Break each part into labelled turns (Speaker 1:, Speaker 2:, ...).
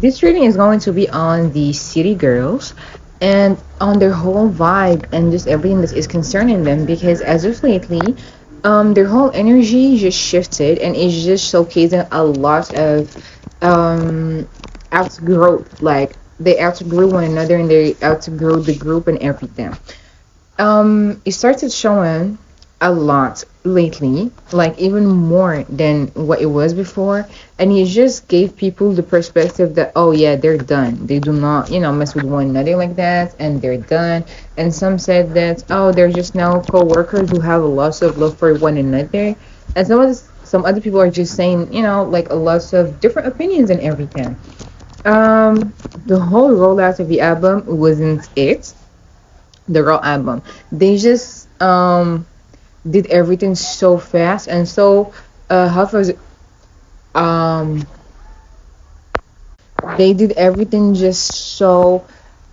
Speaker 1: This reading is going to be on the city girls and on their whole vibe and just everything that is concerning them because as of lately, their whole energy just shifted and it's just showcasing a lot of outgrowth. Like they outgrew one another and they outgrew the group and everything. It started showing a lot lately, like even more than what it was before, and it just gave people the perspective that oh yeah, they're done. They do not, mess with one another like that, and they're done. And some said that oh, they're just now co-workers who have a lot of love for one another, and some other people are just saying, like a lot of different opinions and everything. The whole rollout of the album wasn't it the raw album. They just did everything so fast and so how was um they did everything just so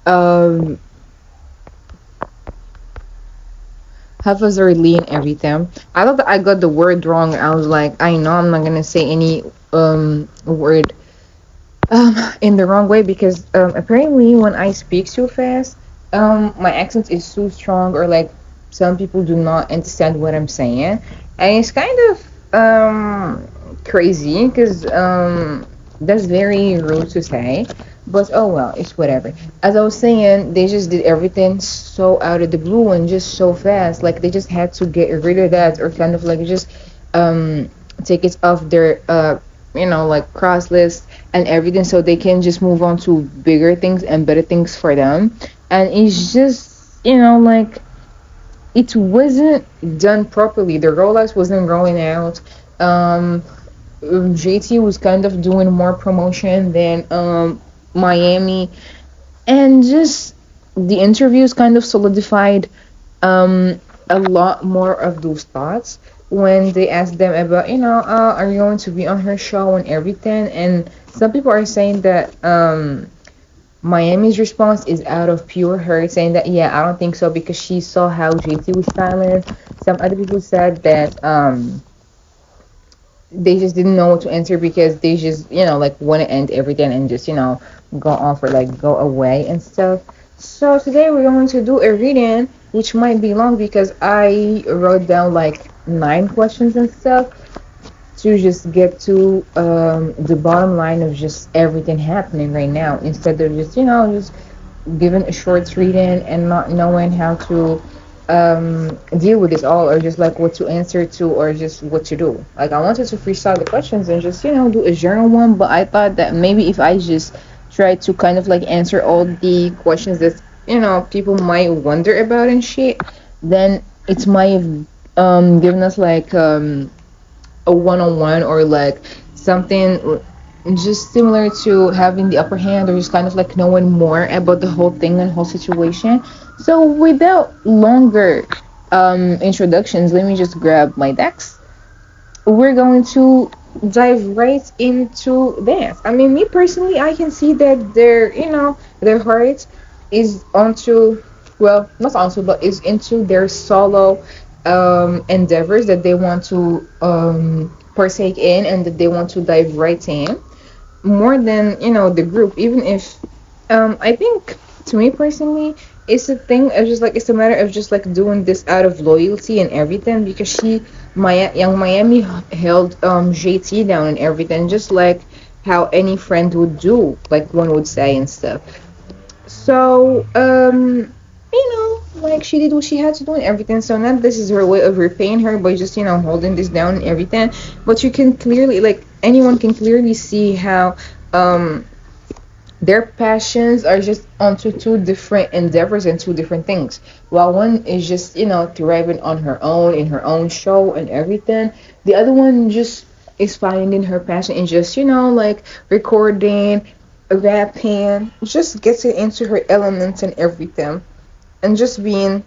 Speaker 1: um haphazardly and everything. I thought that I got the word wrong. I was like, I know I'm not gonna say any word in the wrong way because apparently when I speak too fast, my accent is too strong or like some people do not understand what I'm saying, and it's kind of crazy because that's very rude to say, but oh well, it's whatever. As I was saying, they just did everything so out of the blue and just so fast, like they just had to get rid of that or kind of like just take it off their like cross list and everything so they can just move on to bigger things and better things for them. And it's just like it wasn't done properly. The rollouts wasn't rolling out. JT was kind of doing more promotion than Miami, and just the interviews kind of solidified a lot more of those thoughts when they asked them about, are you going to be on her show and everything? And some people are saying that Miami's response is out of pure hurt, saying that, yeah, I don't think so because she saw how JT was styling. Some other people said that they just didn't know what to answer because they just, like want to end everything and just, go off or like go away and stuff. So today we're going to do a reading, which might be long because I wrote down like 9 questions and stuff to just get to the bottom line of just everything happening right now instead of just just giving a short reading and not knowing how to deal with it all or just like what to answer to or just what to do. Like I wanted to freestyle the questions and just do a journal one, but I thought that maybe if I just try to kind of like answer all the questions that people might wonder about and shit, then it might have given us like a one-on-one or like something just similar to having the upper hand or just kind of like knowing more about the whole thing and whole situation. So without longer introductions, let me just grab my decks. We're going to dive right into that. I mean, me personally, I can see that their heart is onto, well, not onto, but is into their solo endeavors that they want to partake in and that they want to dive right in more than the group. Even if I think to me personally, it's a thing of just like it's a matter of just like doing this out of loyalty and everything because young Miami held JT down and everything, just like how any friend would do, like one would say and stuff. So like she did what she had to do and everything. So now this is her way of repaying her by just holding this down and everything. But you can clearly, like anyone can clearly see how their passions are just onto two different endeavors and two different things. While one is just thriving on her own in her own show and everything, the other one just is finding her passion in just like recording, rapping, just getting into her elements and everything, and just being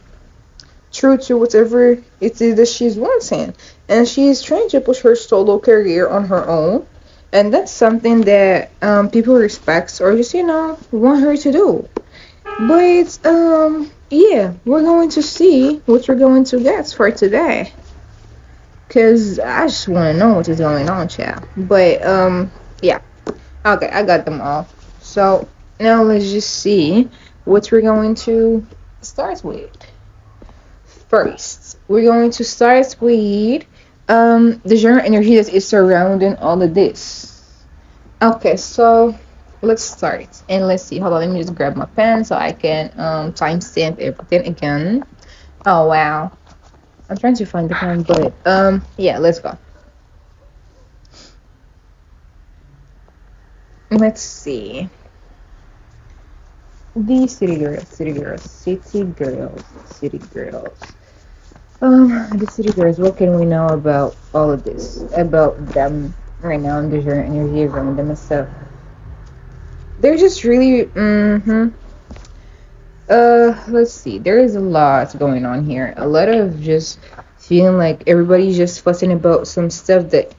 Speaker 1: true to whatever it is that she's wanting. And she's trying to push her solo career on her own, and that's something that people respect or just want her to do. But yeah, we're going to see what we're going to get for today, because I just want to know what is going on, child. But yeah, okay, I got them all. So now let's just see what we're going to start with. First, we're going to start with the general energy that is surrounding all of this. Okay, so let's start and let's see. Hold on, let me just grab my pen so I can timestamp everything again. Oh wow, I'm trying to find the pen, but yeah, let's go. Let's see. The city girls, city girls, city girls, city girls. The city girls. What can we know about all of this? About them right now and their energy around them and stuff. They're just really. Let's see. There is a lot going on here. A lot of just feeling like everybody's just fussing about some stuff that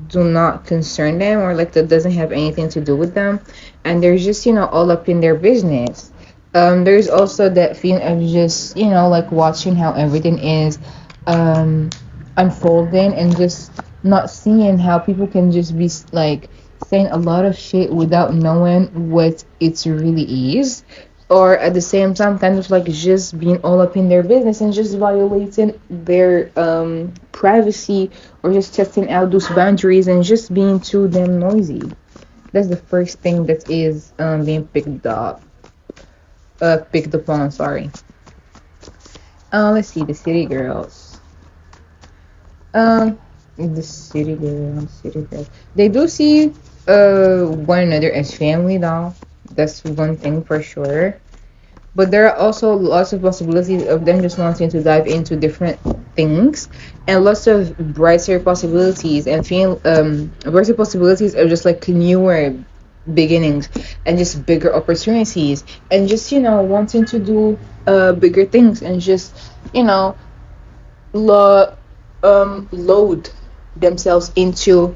Speaker 1: do not concern them or like that doesn't have anything to do with them, and they're just all up in their business. There's also that feeling of just like watching how everything is unfolding and just not seeing how people can just be like saying a lot of shit without knowing what it really is, or at the same time kind of like just being all up in their business and just violating their privacy or just testing out those boundaries and just being too damn noisy. That's the first thing that is being picked up on, sorry. Let's see, the city girls. The city girls. They do see one another as family though. That's one thing for sure. But there are also lots of possibilities of them just wanting to dive into different things and lots of brighter possibilities and feel brighter possibilities of just like newer beginnings and just bigger opportunities and just wanting to do bigger things and just you know load themselves into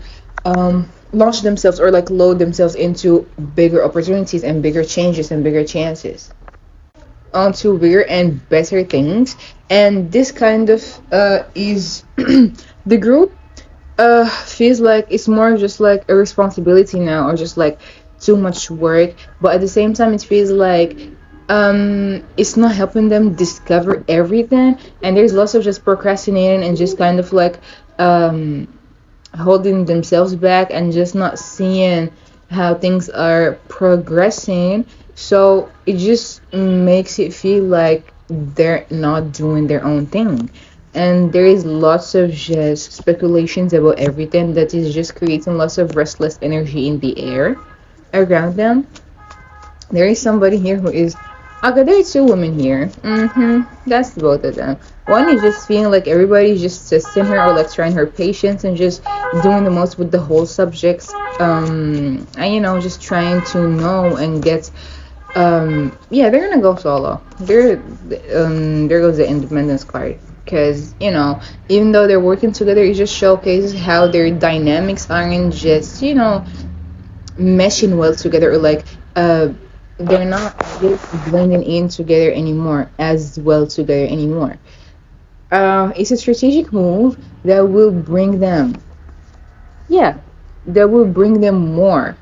Speaker 1: launch themselves or like load themselves into bigger opportunities and bigger changes and bigger chances onto bigger and better things. And this kind of is the group feels like it's more just like a responsibility now or just like too much work, but at the same time it feels like it's not helping them discover everything, and there's lots of just procrastinating and just kind of like holding themselves back and just not seeing how things are progressing. So it just makes it feel like they're not doing their own thing, and there is lots of just speculations about everything that is just creating lots of restless energy in the air around them. There is somebody here who is okay, there are two women here. That's both of them. One is just feeling like everybody's just testing her or like trying her patience and just doing the most with the whole subjects. And just trying to know and get yeah, they're gonna go solo. There goes the independence card. Because, even though they're working together, it just showcases how their dynamics aren't just, meshing well together or like they're not just blending in together anymore as well together anymore. It's a strategic move that will bring them, yeah, that will bring them more.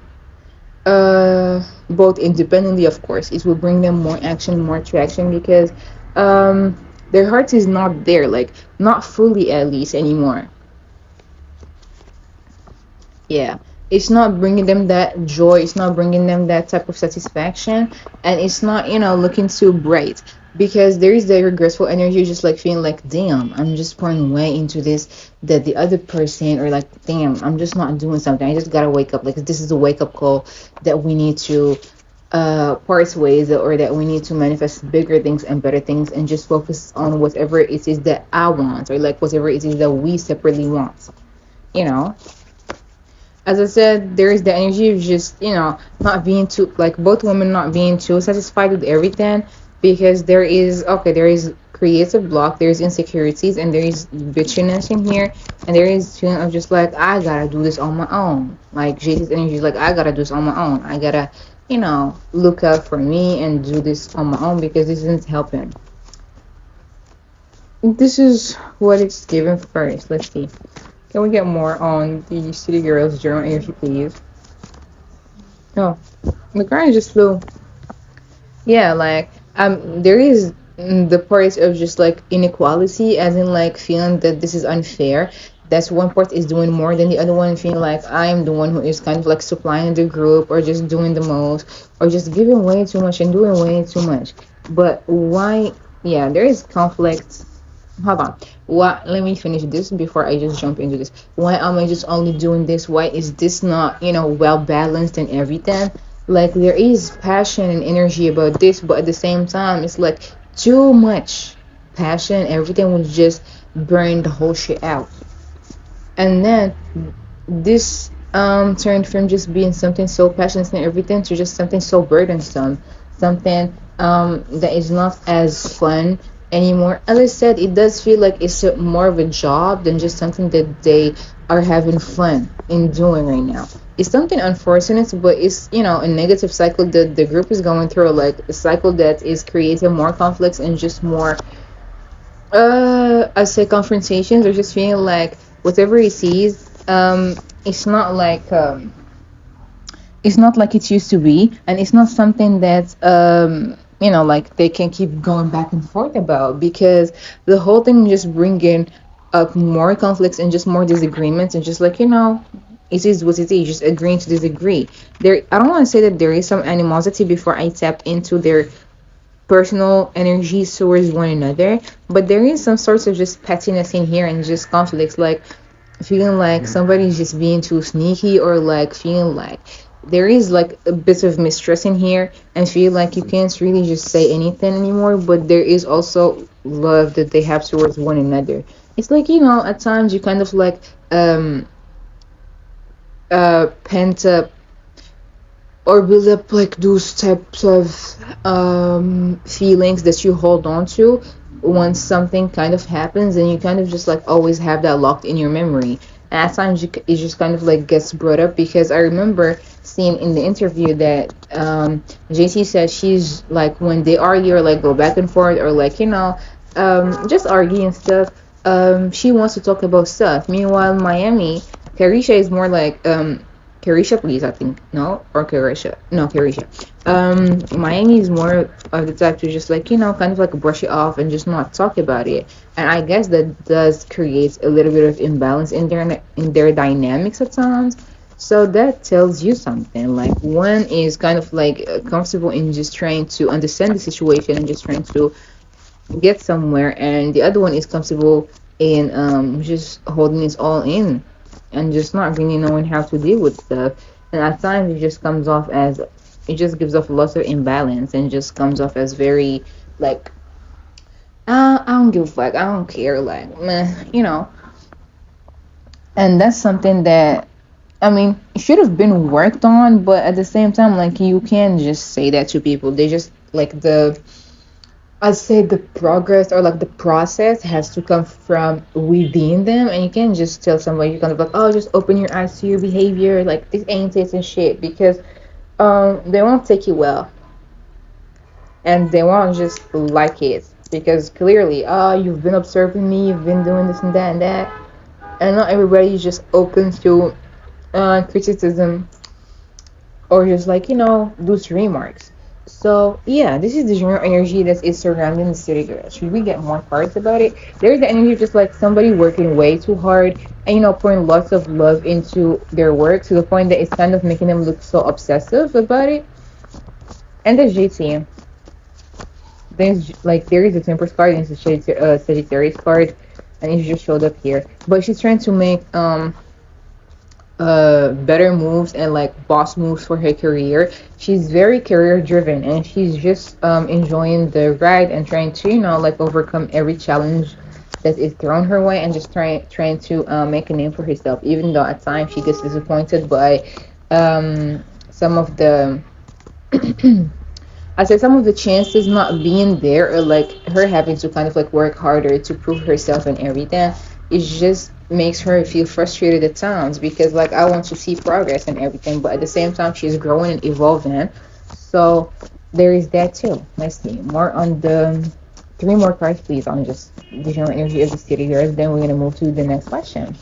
Speaker 1: Both independently, of course, it will bring them more action, more traction because their heart is not there, like not fully at least anymore. Yeah, it's not bringing them that joy, it's not bringing them that type of satisfaction, and it's not looking too bright because there is the regretful energy just like feeling like damn, I'm just pouring way into this that the other person, or like damn, I'm just not doing something, I just gotta wake up, like this is a wake up call that we need to part ways, or that we need to manifest bigger things and better things and just focus on whatever it is that I want, or like whatever it is that we separately want, you know as I said, there is the energy of just, not being too, like both women not being too satisfied with everything because there is creative block, there's insecurities, and there is bitchiness in here, and there is feeling of just like, I gotta do this on my own. Like JT's energy is like, I gotta do this on my own. I gotta, look out for me and do this on my own because this isn't helping. This is what it's given first. Let's see. Can we get more on the City Girls journal energy, please? Oh, The card just flew. Yeah, like there is the part of just like inequality, as in like feeling that this is unfair. That's one part is doing more than the other one, feeling like I'm the one who is kind of like supplying the group or just doing the most or just giving way too much and doing way too much. But why? Yeah, there is conflict. Hold on. Why? Let me finish this before I just jump into this. Why am I just only doing this? Why is this not, well balanced and everything? Like there is passion and energy about this, but at the same time, it's like too much passion. Everything will just burn the whole shit out. And then this turned from just being something so passionate and everything to just something so burdensome, something that is not as fun anymore. As I said, it does feel like it's more of a job than just something that they are having fun in doing right now. It's something unfortunate, but it's a negative cycle that the group is going through, like a cycle that is creating more conflicts and just more I say confrontations, or just feeling like whatever he sees, it's not like it used to be, and it's not something that like they can keep going back and forth about, because the whole thing just bringing up more conflicts and just more disagreements, and just like it is what it is, just agreeing to disagree. There, I don't want to say that there is some animosity before I tapped into their personal energies towards one another, but there is some sorts of just pettiness in here and just conflicts, like feeling like somebody's just being too sneaky, or like feeling like there is like a bit of mistrust in here, and feel like you can't really just say anything anymore, but there is also love that they have towards one another. It's like, at times you kind of like pent up or build up like those types of feelings that you hold on to once something kind of happens, and you kind of just like always have that locked in your memory. And at times it just kind of like gets brought up, because I remember seeing in the interview that JT said she's like, when they argue or like go back and forth, or like just argue and stuff, she wants to talk about stuff. Meanwhile, Miami, Carisha is more like Carisha, please, I think. No? Or Carisha. No, Carisha. Miami is more of the type to just like, kind of like brush it off and just not talk about it. And I guess that does create a little bit of imbalance in their dynamics at times. So that tells you something. Like one is kind of like comfortable in just trying to understand the situation and just trying to get somewhere, and the other one is comfortable in just holding it all in and just not really knowing how to deal with stuff. And at times it just gives off lots of imbalance, and just comes off as very like, I don't give a fuck, I don't care, like meh. And that's something that, I mean, it should have been worked on, but at the same time, like, you can't just say that to people. They just like I'd say the progress or like the process has to come from within them, and you can't just tell somebody, you're kind of like, oh, just open your eyes to your behavior, like this ain't it and shit, because they won't take it well, and they won't just like it, because clearly, oh, you've been observing me, you've been doing this and that and that, and not everybody is just open to criticism, or just like those remarks. So yeah, this is the general energy that is surrounding the city girl. Should we get more cards about it? There's the energy of just like somebody working way too hard, and pouring lots of love into their work, to the point that it's kind of making them look so obsessive about it. And there's JT. There is a Temperance card, and it's a Sagittarius card, and it just showed up here. But she's trying to make better moves and like boss moves for her career. She's very career driven, and she's just enjoying the ride and trying to like overcome every challenge that is thrown her way, and just trying to make a name for herself, even though at times she gets disappointed by some of the I say some of the chances not being there, or like her having to kind of like work harder to prove herself and everything. It just makes her feel frustrated at times, because like I want to see progress and everything, but at the same time she's growing and evolving. So there is that too. Let's see more on the three more cards, please, on just the general energy of the city girls. Then we're gonna move to the next question.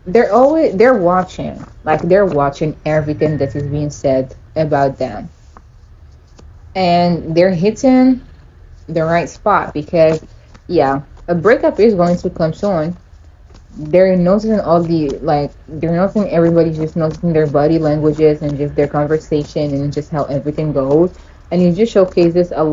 Speaker 1: they're watching, like they're watching everything that is being said about them, and they're hitting the right spot because yeah, a breakup is going to come soon. They're noticing all the like they're noticing everybody's just noticing their body languages and just their conversation and just how everything goes, and it just showcases um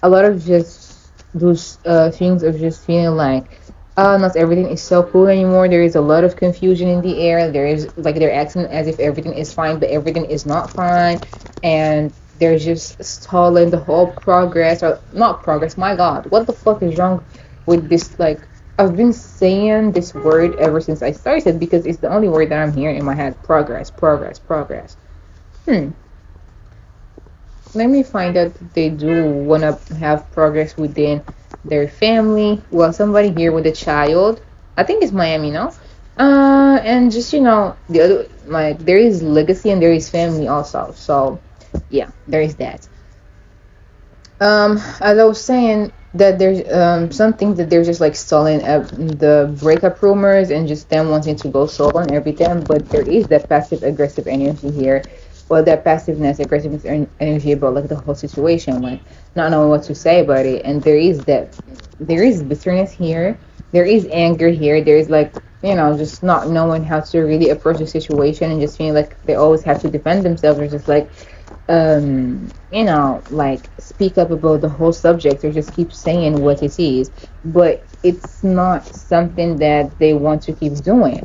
Speaker 1: a lot of just those things of just feeling like not everything is so cool anymore. There is a lot of confusion in the air. There is like they're acting as if everything is fine, but everything is not fine, and they're just stalling the whole progress or not progress. My God, what the fuck is wrong with this? Like I've been saying this word ever since I started because it's the only word that I'm hearing in my head. Progress, progress, progress. Hmm. Let me find out if they do want to have progress within their family. Well, somebody here with a child. I think it's Miami, no? And just the other like there is legacy and there is family also. So yeah, there is that. As I was saying, that there's some things that they're just like stalling the breakup rumors and just them wanting to go solo and everything. But there is that passive aggressive energy here, well, that passiveness, aggressiveness, energy about like the whole situation, like not knowing what to say about it. And there is bitterness here, there is anger here, there is like just not knowing how to really approach the situation and just feeling like they always have to defend themselves or just like like speak up about the whole subject or just keep saying what it is, but it's not something that they want to keep doing.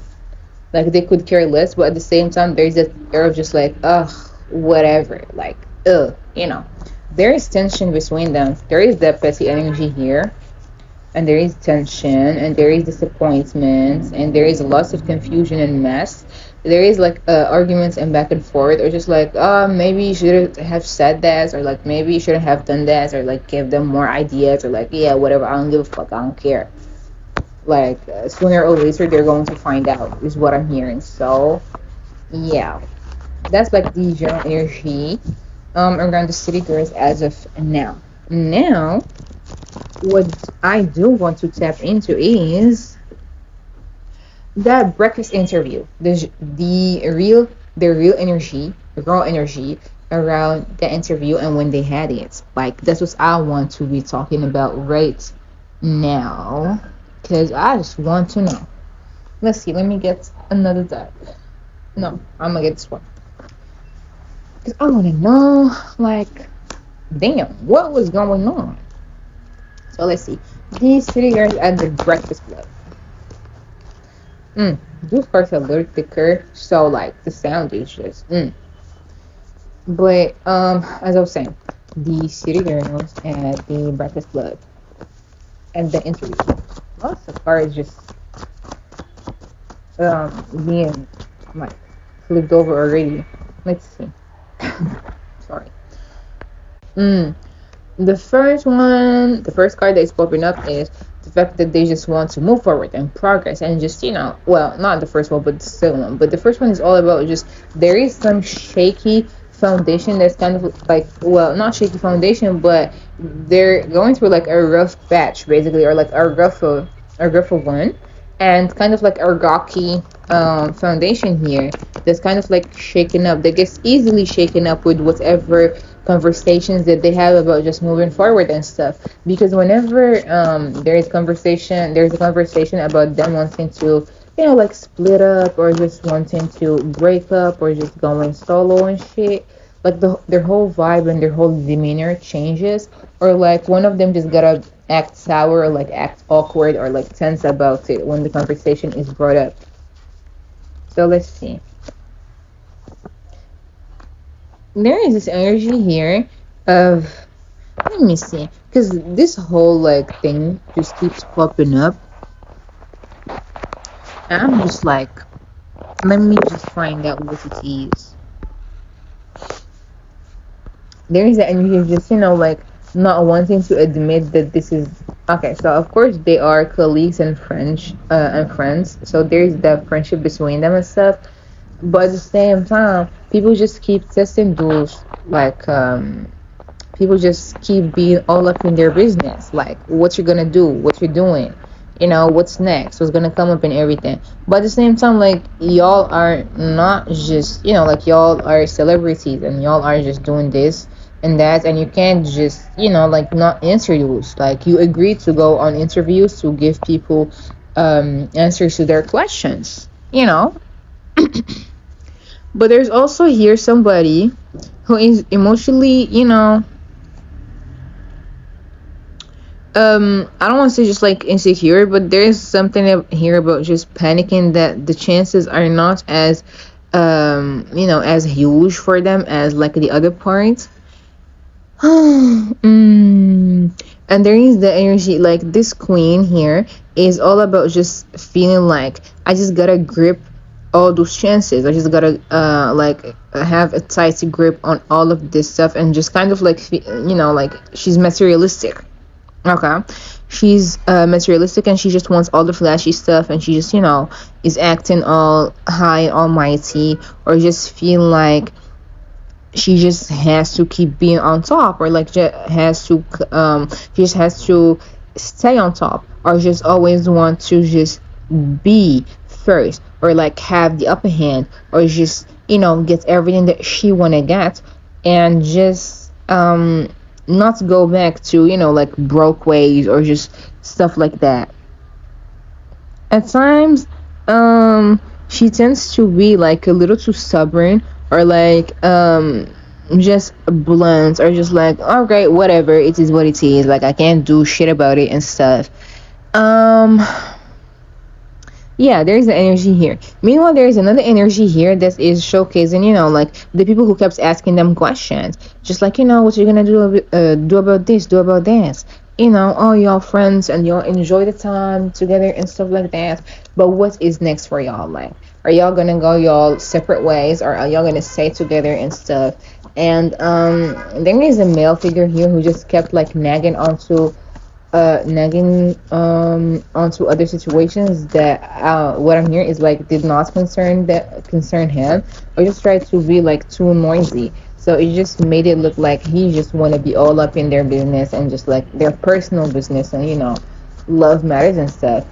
Speaker 1: Like they could care less, but at the same time, there's that air of just like, ugh, whatever, like, there is tension between them. There is that petty energy here, and there is tension and there is disappointment and there is lots of confusion and mess. There is like arguments and back and forth or just like maybe you should have said that or like maybe you shouldn't have done that or like give them more ideas or like yeah whatever, I don't give a fuck, I don't care. Like sooner or later they're going to find out is what I'm hearing. So yeah, that's like the general energy around the city girls as of now. What I do want to tap into is that breakfast interview, the real energy, the raw energy around the interview and when they had it. Like that's what I want to be talking about right now, because I just want to know. Let's see. Let me get another deck. No, I'm gonna get this one because I want to know. Like, damn, what was going on? So let's see. These city girls at the Breakfast Club. Those parts are a little thicker, so like the sound is just. But as I was saying, the city girls at the Breakfast Club and the interview. Lots of cards just being like flipped over already. Let's see. Sorry. The first card that is popping up is the fact that they just want to move forward and progress and just, well, not the first one, but the second one. But the first one is all about just, there is some shaky foundation that's kind of like, well, not shaky foundation, but they're going through like a rough patch, basically, or like a rougher one. And kind of like a rocky foundation here that's kind of like shaken up, that gets easily shaken up with whatever conversations that they have about just moving forward and stuff. Because whenever there's a conversation about them wanting to like split up or just wanting to break up or just going solo and shit, like their whole vibe and their whole demeanor changes, or like one of them just gotta act sour or like act awkward or like tense about it when the conversation is brought up. So let's see. There is this energy here of, let me see, because this whole like thing just keeps popping up. And I'm just like, let me just find out what it is. There is that energy of just like not wanting to admit that this is okay. So of course they are colleagues and friends. So there's that friendship between them and stuff. But at the same time, people just keep testing those like people just keep being all up in their business, like what you're gonna do, what you're doing, what's next, what's gonna come up and everything. But at the same time, like, y'all are not just, like, y'all are celebrities and y'all are just doing this and that, and you can't just, like, not answer those. Like, you agreed to go on interviews to give people answers to their questions. But there's also here somebody who is emotionally, I don't want to say just like insecure, but there's something here about just panicking that the chances are not as as huge for them as like the other parts. And there is the energy, like this queen here is all about just feeling like I just gotta grip all those chances. I just gotta like have a tight grip on all of this stuff, and just kind of like like she's materialistic. Okay. She's materialistic, and she just wants all the flashy stuff, and she just, is acting all high and almighty, or just feel like she just has to keep being on top, or like just has to she just has to stay on top, or just always want to just be first, or like have the upper hand, or just get everything that she want to get, and just not go back to like broke ways, or just stuff like that. At times she tends to be like a little too stubborn, or like just blunt, or just like, okay, whatever, it is what it is, like I can't do shit about it and stuff. um yeah, there's the energy here. Meanwhile, there's another energy here that is showcasing, like the people who kept asking them questions, just like, what you're gonna do about this, do about this. All y'all friends and y'all enjoy the time together and stuff like that. But what is next for y'all? Like, are y'all gonna go y'all separate ways, or are y'all gonna stay together and stuff? And there is a male figure here who just kept like nagging onto other situations that what I'm hearing is like did not concern him, or just tried to be like too noisy. So it just made it look like he just want to be all up in their business, and just like their personal business, and love matters and stuff.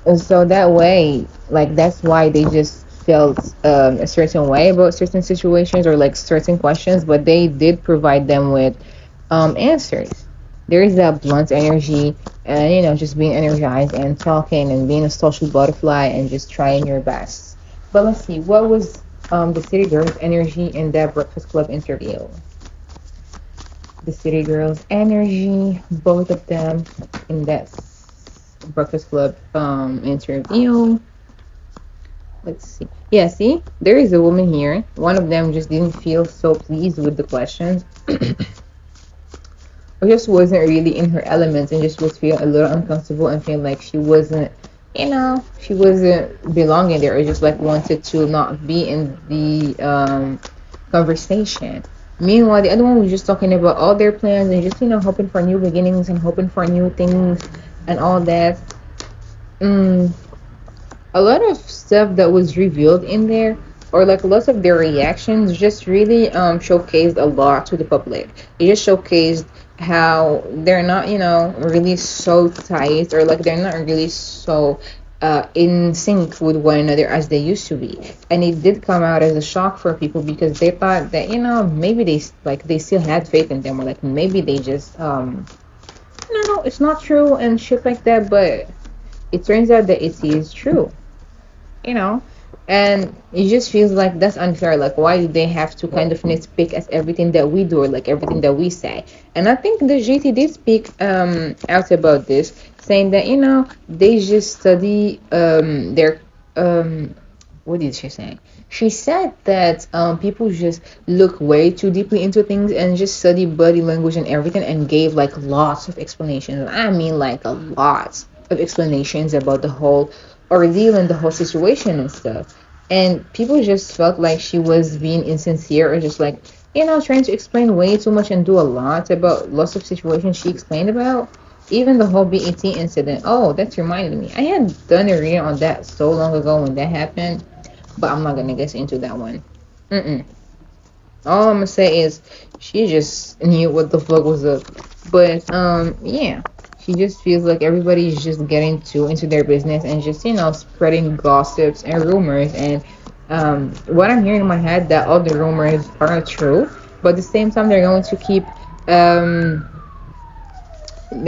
Speaker 1: And so that way, like, that's why they just felt a certain way about certain situations, or like certain questions, but they did provide them with answers. There is that blunt energy, and just being energized and talking and being a social butterfly and just trying your best. But let's see, what was the City Girls' energy in that Breakfast Club interview? The City Girls' energy, both of them in that Breakfast Club interview. Let's see. Yeah, see, there is a woman here. One of them just didn't feel so pleased with the questions. Or just wasn't really in her elements, and just was feeling a little uncomfortable, and feel like she wasn't, she wasn't belonging there, or just like wanted to not be in the conversation. Meanwhile, the other one was just talking about all their plans, and just hoping for new beginnings, and hoping for new things and all that. A lot of stuff that was revealed in there, or like lots of their reactions, just really showcased a lot to the public. It just showcased how they're not, really so tight, or like they're not really so in sync with one another as they used to be. And it did come out as a shock for people, because they thought that, maybe they still had faith in them, or like maybe they just no, it's not true and shit like that. But it turns out that it is true, you know and it just feels like that's unfair. Like, why do they have to kind of nitpick at everything that we do, or like everything that we say? And I think the JT did speak out about this, saying that they just study their what did she say? She said that people just look way too deeply into things, and just study body language and everything, and gave like lots of explanations. I mean, like a lot of explanations about the whole ordeal and the whole situation and stuff. And people just felt like she was being insincere, or just like, trying to explain way too much and do a lot about lots of situations she explained about. Even the whole BET incident. Oh, that's reminded me. I had done a reading on that so long ago when that happened, but I'm not gonna get into that one. All I'm gonna say is she just knew what the fuck was up. But yeah, She just feels like everybody's just getting too into their business and just, spreading gossips and rumors. And what I'm hearing in my head that all the rumors are true, but at the same time um, they're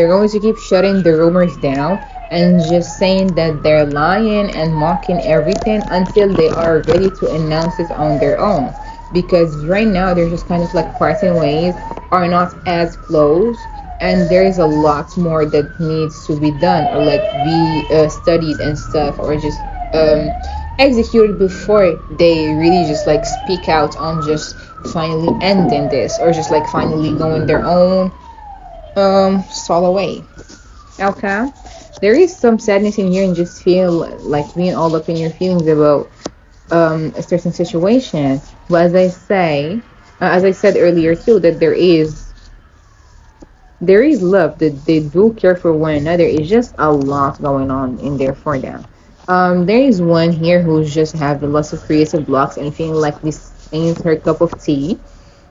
Speaker 1: going to keep shutting the rumors down and just saying that they're lying and mocking everything until they are ready to announce it on their own. Because right now they're just kind of like parting ways, are not as close, and there is a lot more that needs to be done or like be studied and stuff, or just executed before they really just like speak out on just finally ending this, or just like finally going their own solo way. Okay. There is some sadness in here and just feel like being all up in your feelings about a certain situation. But as I said earlier too, that there is love, that they do care for one another. It's just a lot going on in there for them. There is one here who's just having lots of creative blocks and feeling like this ain't her cup of tea,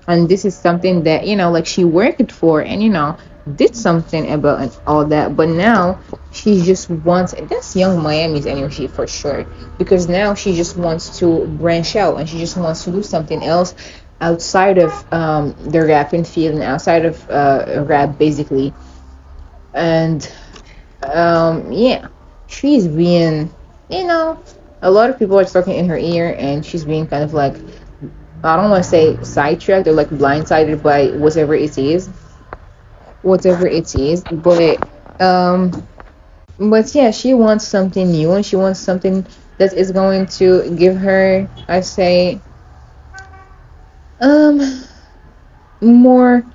Speaker 1: and this is something that like she worked for and did something about and all that, but now she just wants, that's young Miami's energy for sure, because now she just wants to branch out and she just wants to do something else outside of the rapping field and outside of rap basically. And yeah, she's being, a lot of people are talking in her ear, and she's being kind of like, I don't want to say sidetracked or like blindsided by whatever it is. But yeah, she wants something new and she wants something that is going to give her, I say, um, more,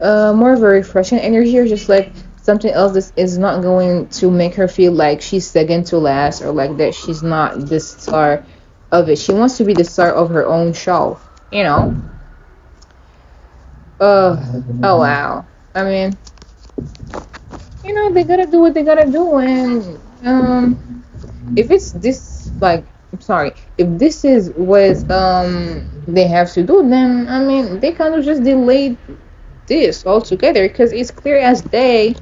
Speaker 1: more of a refreshing energy, or just like something else that is not going to make her feel like she's second to last, or like that she's not the star of it. She wants to be the star of her own show, you know. Oh wow. I mean, they gotta do what they gotta do, and if it's this, like, I'm sorry, if this is what they have to do, then I mean they kind of just delayed this altogether, because it's clear as day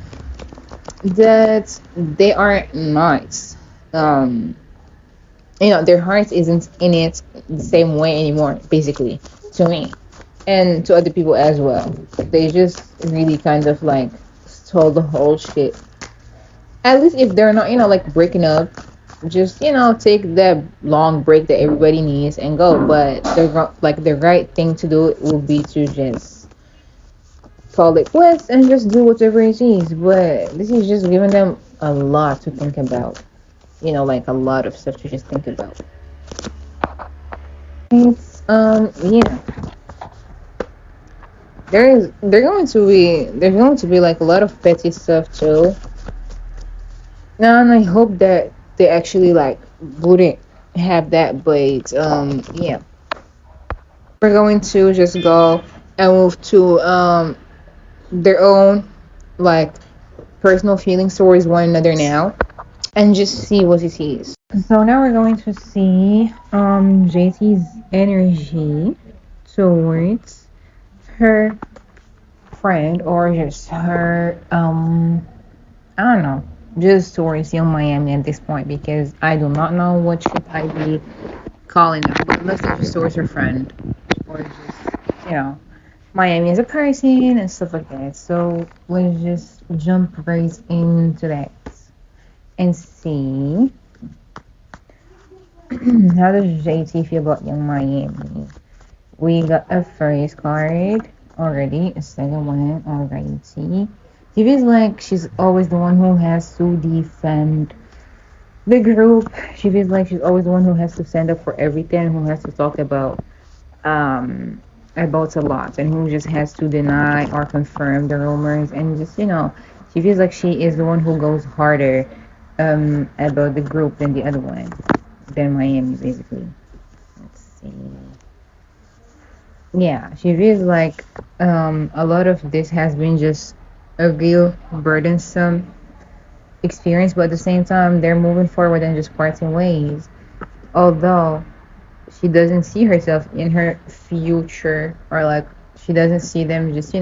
Speaker 1: that they are not, um their heart isn't in it the same way anymore, basically, to me and to other people as well. They just really kind of like stole the whole shit. At least if they're not, like breaking up, just take that long break that everybody needs and go. But the right thing to do would be to just call it quits and just do whatever it is. But this is just giving them a lot to think about. Like a lot of stuff to just think about. It's yeah. There's going to be like a lot of petty stuff too. Now, and I hope that they actually like wouldn't have that, but yeah. We're going to just go and move to their own like personal feelings towards one another now, and just see what it is. So now we're going to see JT's energy towards her friend, or just her I don't know, just towards Young Miami at this point, because I do not know what should I be calling her, but let's say just towards her friend, or just Miami as a person and stuff like that. So let's just jump right into that and see how does JT feel about Young Miami. We got a first card already, a second one already. She feels like she's always the one who has to defend the group. She feels like she's always the one who has to stand up for everything, who has to talk about a lot, and who just has to deny or confirm the rumors, and just she feels like she is the one who goes harder about the group than the other one, than Miami, basically. Let's see. Yeah, she feels like a lot of this has been just a real burdensome experience, but at the same time they're moving forward and just parting ways. Although she doesn't see herself in her future, or like she doesn't see them just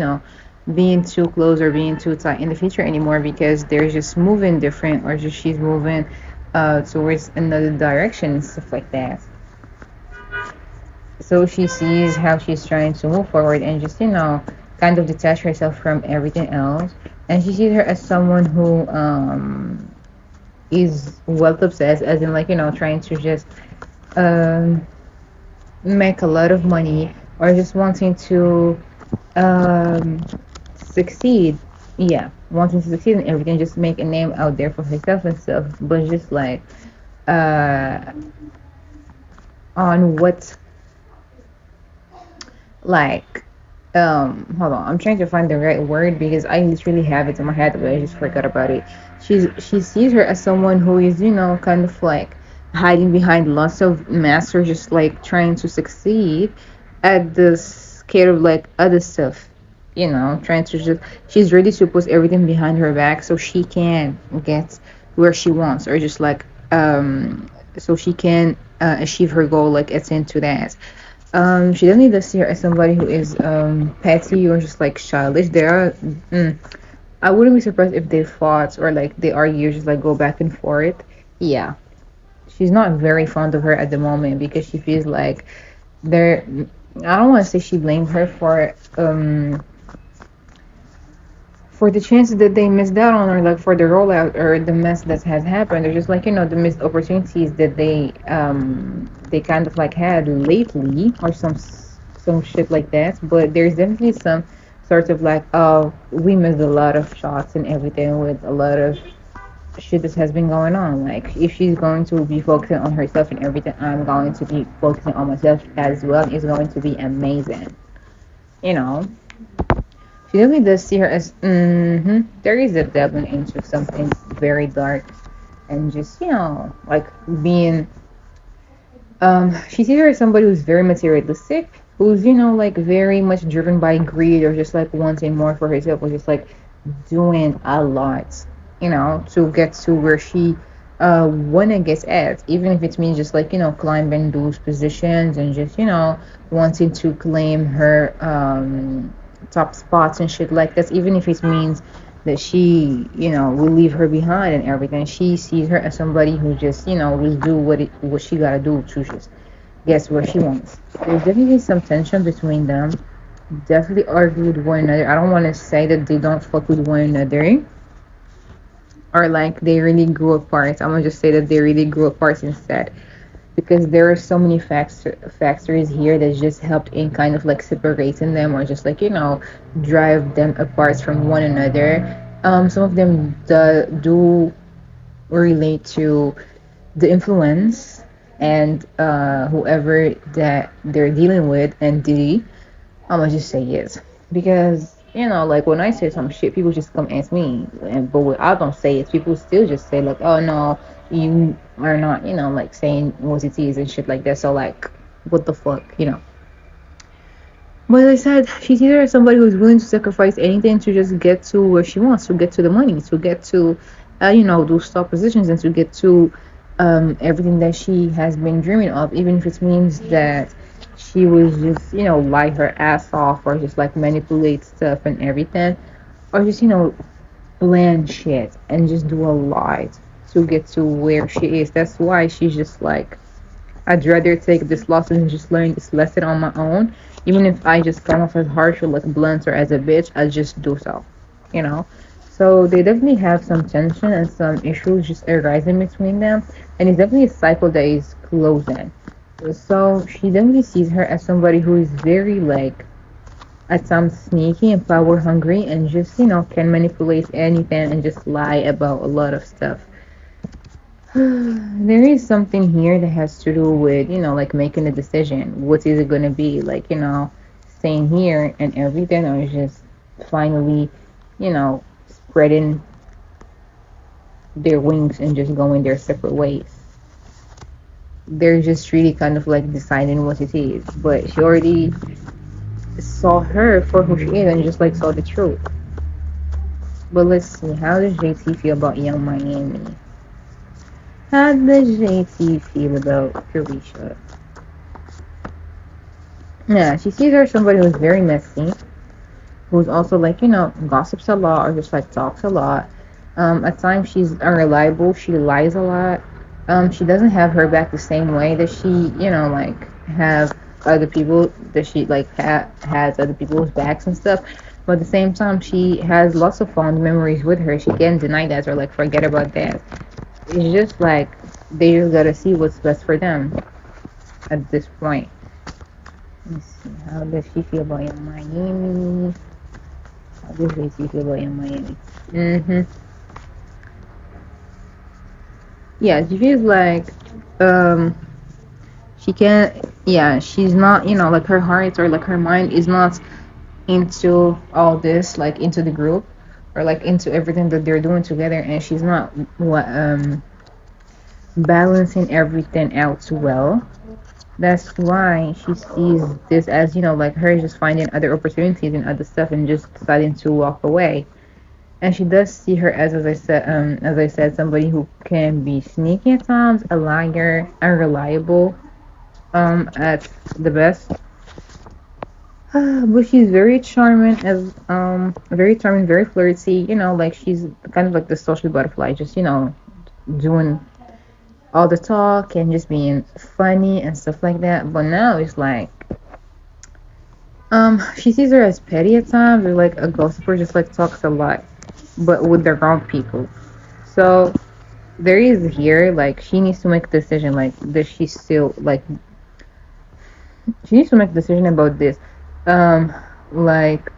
Speaker 1: being too close or being too tight in the future anymore, because they're just moving different, or just she's moving towards another direction and stuff like that. So she sees how she's trying to move forward and just, kind of detach herself from everything else. And she sees her as someone who is wealth obsessed, as in, like, trying to just um, make a lot of money, or just wanting to um, succeed. Yeah, wanting to succeed in everything, just make a name out there for herself and stuff. But just like uh, on what, like, hold on, I'm trying to find the right word because I literally have it in my head, but I just forgot about it. She sees her as someone who is, kind of like hiding behind lots of masks, or just like trying to succeed at the scale of like other stuff. Trying to just, she's ready to put everything behind her back so she can get where she wants, or just like so she can achieve her goal, like attain to that. She doesn't need to see her as somebody who is petty or just like childish. I wouldn't be surprised if they fought or like they argue, just like go back and forth. Yeah, she's not very fond of her at the moment because she feels like there. I don't want to say she blamed her for the chances that they missed out on, or like for the rollout or the mess that has happened, or just like, the missed opportunities that they kind of like had lately, or some shit like that. But there's definitely some sort of like, oh, we missed a lot of shots and everything with a lot of shit that has been going on. Like, if she's going to be focusing on herself and everything, I'm going to be focusing on myself as well. It's going to be amazing, you know. She definitely does see her as, there is a delving into something very dark, and just, like being, she sees her as somebody who's very materialistic, who's, like very much driven by greed, or just like wanting more for herself, or just like doing a lot, to get to where she wanna get at, even if it means just like, climbing those positions, and just, wanting to claim her top spots and shit like that, even if it means that she, will leave her behind and everything. She sees her as somebody who just, will do what she gotta do to just get where she wants. There's definitely some tension between them. Definitely argue with one another. I don't want to say that they don't fuck with one another, or like they really grew apart. I'm gonna just say that they really grew apart instead, because there are so many factors here that just helped in kind of like separating them, or just like, drive them apart from one another. Some of them do relate to the influence, and whoever that they're dealing with, and I'm gonna just say yes, because, like when I say some shit, people just come ask me, and but what I don't say is people still just say like, oh no, you are not, like saying what it is and shit like that. So like, what the fuck. But as I said, she's either somebody who's willing to sacrifice anything to just get to where she wants, to get to the money, to get to, those top positions, and to get to everything that she has been dreaming of, even if it means that she was just, lie her ass off, or just like manipulate stuff and everything, or just, plan shit and just do a lot to get to where she is. That's why she's just like, I'd rather take this loss and just learn this lesson on my own. Even if I just come off as harsh or like blunt or as a bitch, I'll just do so. You know? So they definitely have some tension and some issues just arising between them. And it's definitely a cycle that is closing. So she definitely sees her as somebody who is very like, at times sneaky and power hungry, and just, can manipulate anything and just lie about a lot of stuff. There is something here that has to do with, like making a decision. What is it going to be? Like, staying here and everything, or just finally, spreading their wings and just going their separate ways. They're just really kind of like deciding what it is. But she already saw her for who she is and just like saw the truth. But let's see, how does JT feel about Young Miami? How does JT feel about Carisha? Yeah, she sees her as somebody who's very messy, who's also like, gossips a lot or just like talks a lot. At times she's unreliable. She lies a lot. She doesn't have her back the same way that she, like have other people that she like has other people's backs and stuff. But at the same time, she has lots of fond memories with her. She can't deny that or like forget about that. It's just like they just gotta see what's best for them at this point. Let's see. How does she feel about in Miami? How does she feel about in Miami? Yeah, she feels like um she can't. Yeah, she's not. Like her heart or like her mind is not into all this, like into the group or like into everything that they're doing together, and she's not what balancing everything out well. That's why she sees this as, like her just finding other opportunities and other stuff and just deciding to walk away. And she does see her as I said, somebody who can be sneaky at times, a liar, unreliable, at the best. But she's very charming, very flirty. Like she's kind of like the social butterfly, just doing all the talk and just being funny and stuff like that. But now it's like she sees her as petty at times or like a gossiper, just like talks a lot, but with the wrong people. So there is here like she needs to make a decision. Like does she still like she needs to make a decision about this. Um, like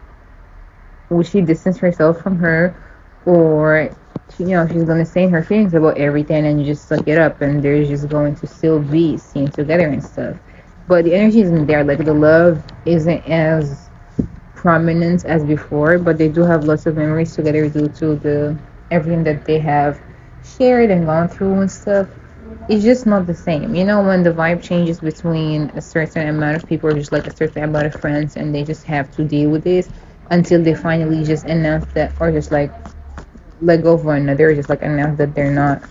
Speaker 1: would she distance herself from her, or she's gonna say her feelings about everything and you just suck it up and they're just going to still be seen together and stuff. But the energy isn't there. Like the love isn't as prominent as before, but they do have lots of memories together due to the everything that they have shared and gone through and stuff. It's just not the same. When the vibe changes between a certain amount of people or just like a certain amount of friends and they just have to deal with this until they finally just announce that or just like let go of one another or just like announce that they're not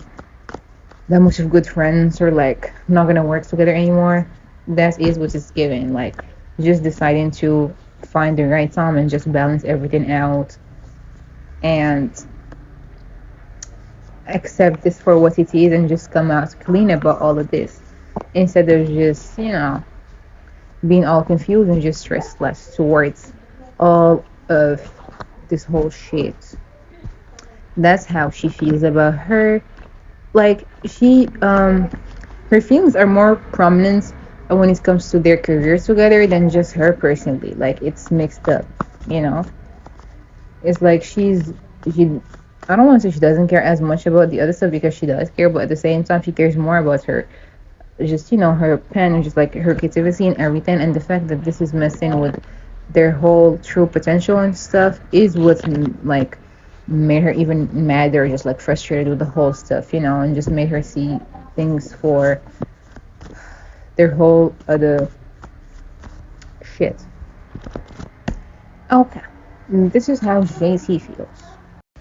Speaker 1: that much of good friends or like not gonna work together anymore. That is what it's given. Like just deciding to find the right time and just balance everything out and accept this for what it is and just come out clean about all of this instead of just being all confused and just stressless towards all of this whole shit. That's how she feels about her. Like her feelings are more prominent when it comes to their careers together than just her personally. Like it's mixed up, you know. It's like she I don't want to say she doesn't care as much about the other stuff because she does care, but at the same time she cares more about her just her pen and just like her creativity and everything, and the fact that this is messing with their whole true potential and stuff is what like made her even madder, just like frustrated with the whole stuff, and just made her see things for their whole other shit. Okay, this is how JT feels.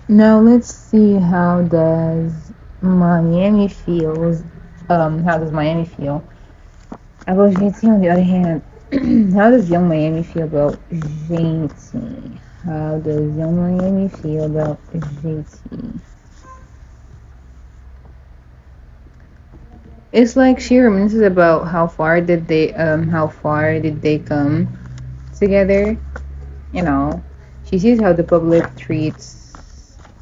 Speaker 1: Now let's see how does Miami feels. How does Miami feel about JT on the other hand? How does young Miami feel about JT? How does young Miami feel about JT? It's like she reminisces about how far did they come together. She sees how the public treats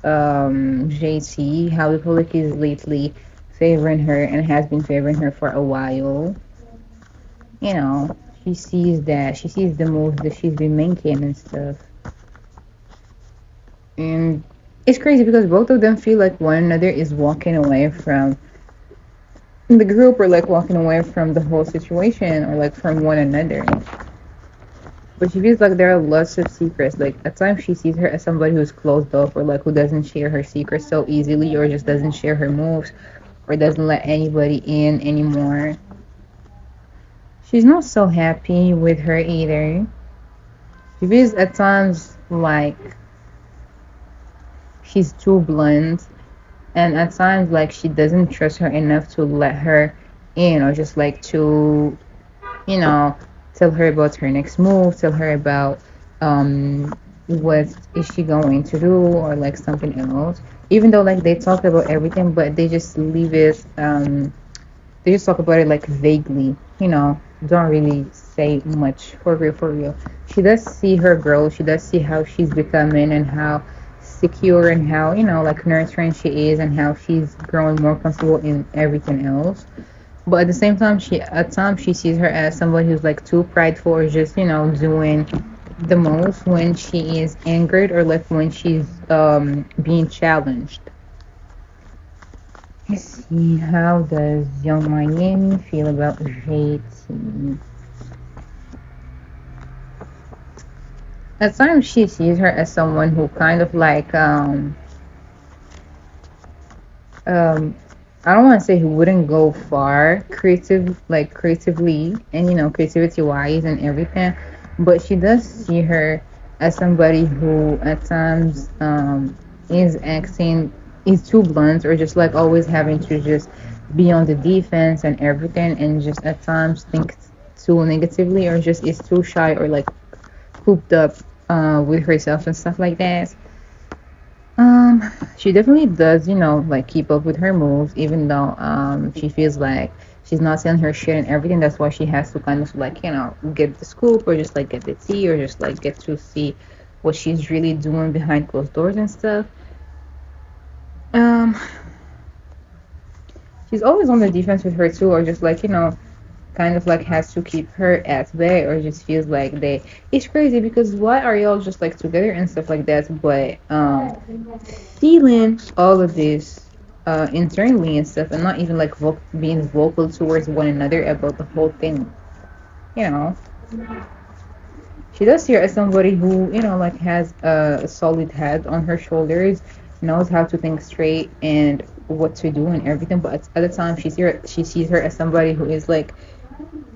Speaker 1: JT, how the public is lately favoring her and has been favoring her for a while. She sees the moves that she's been making and stuff. And it's crazy because both of them feel like one another is walking away from the group or like walking away from the whole situation or like from one another. But she feels like there are lots of secrets. Like at times she sees her as somebody who's closed off or like who doesn't share her secrets so easily or just doesn't share her moves or doesn't let anybody in anymore. She's not so happy with her either. She feels at times like she's too blunt, and at times like she doesn't trust her enough to let her in or just like to tell her about her next move, tell her about what is she going to do or like something else. Even though like they talk about everything, but they just leave it. They just talk about it like vaguely. Don't really say much for real. For real, she does see her growth. She does see how she's becoming and how secure and how like nurturing she is and how she's growing more comfortable in everything else. But at the same time, she at times she sees her as somebody who's like too prideful or just doing the most when she is angered or like when she's being challenged. Let's see, how does Young Miami feel about JT? At times she sees her as someone who kind of like um I don't want to say who wouldn't go far creatively and creativity wise and everything, but she does see her as somebody who at times is acting is too blunt or just like always having to just be on the defense and everything and just at times think too negatively or just is too shy or like cooped up with herself and stuff like that. She definitely does, like keep up with her moves, even though she feels like she's not selling her shit and everything. That's why she has to kind of like, get the scoop or just like get the tea or just like get to see what she's really doing behind closed doors and stuff. Um, she's always on the defense with her too, or just like, kind of like has to keep her at bay or just feels like they it's crazy because why are y'all just like together and stuff like that but feeling all of this internally and stuff and not even like being vocal towards one another about the whole thing you know she does see her as somebody who like has a solid head on her shoulders, knows how to think straight and what to do and everything, but at the time she sees her as somebody who is like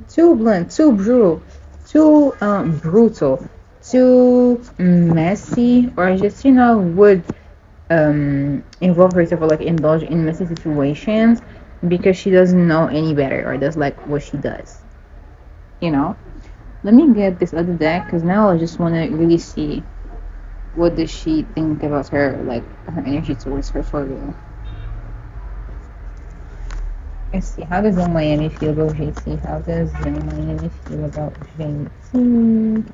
Speaker 1: too blunt, too brutal, too brutal, too messy, or just would involve herself or like indulge in messy situations because she doesn't know any better or does like what she does. You know. Let me get this other deck because now I just want to really see what does she think about her, like her energy towards her for real. Let's see. How does Young Miami feel about JT? How does Young Miami feel about JT?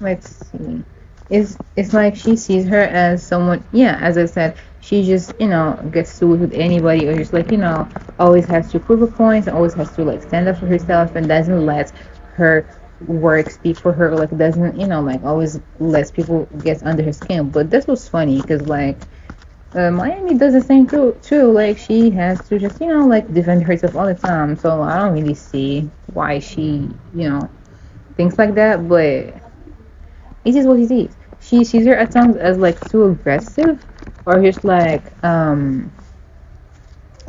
Speaker 1: Let's see. It's like she sees her as someone. Yeah, as I said, she just gets to with anybody or just like always has to prove a point and always has to like stand up for herself and doesn't let her work speak for her or like doesn't like always lets people get under her skin. But this was funny because like Miami does the same too. Like she has to just like defend herself all the time. So I don't really see why she thinks like that. But it is what it is. She sees her at times as like too aggressive or just like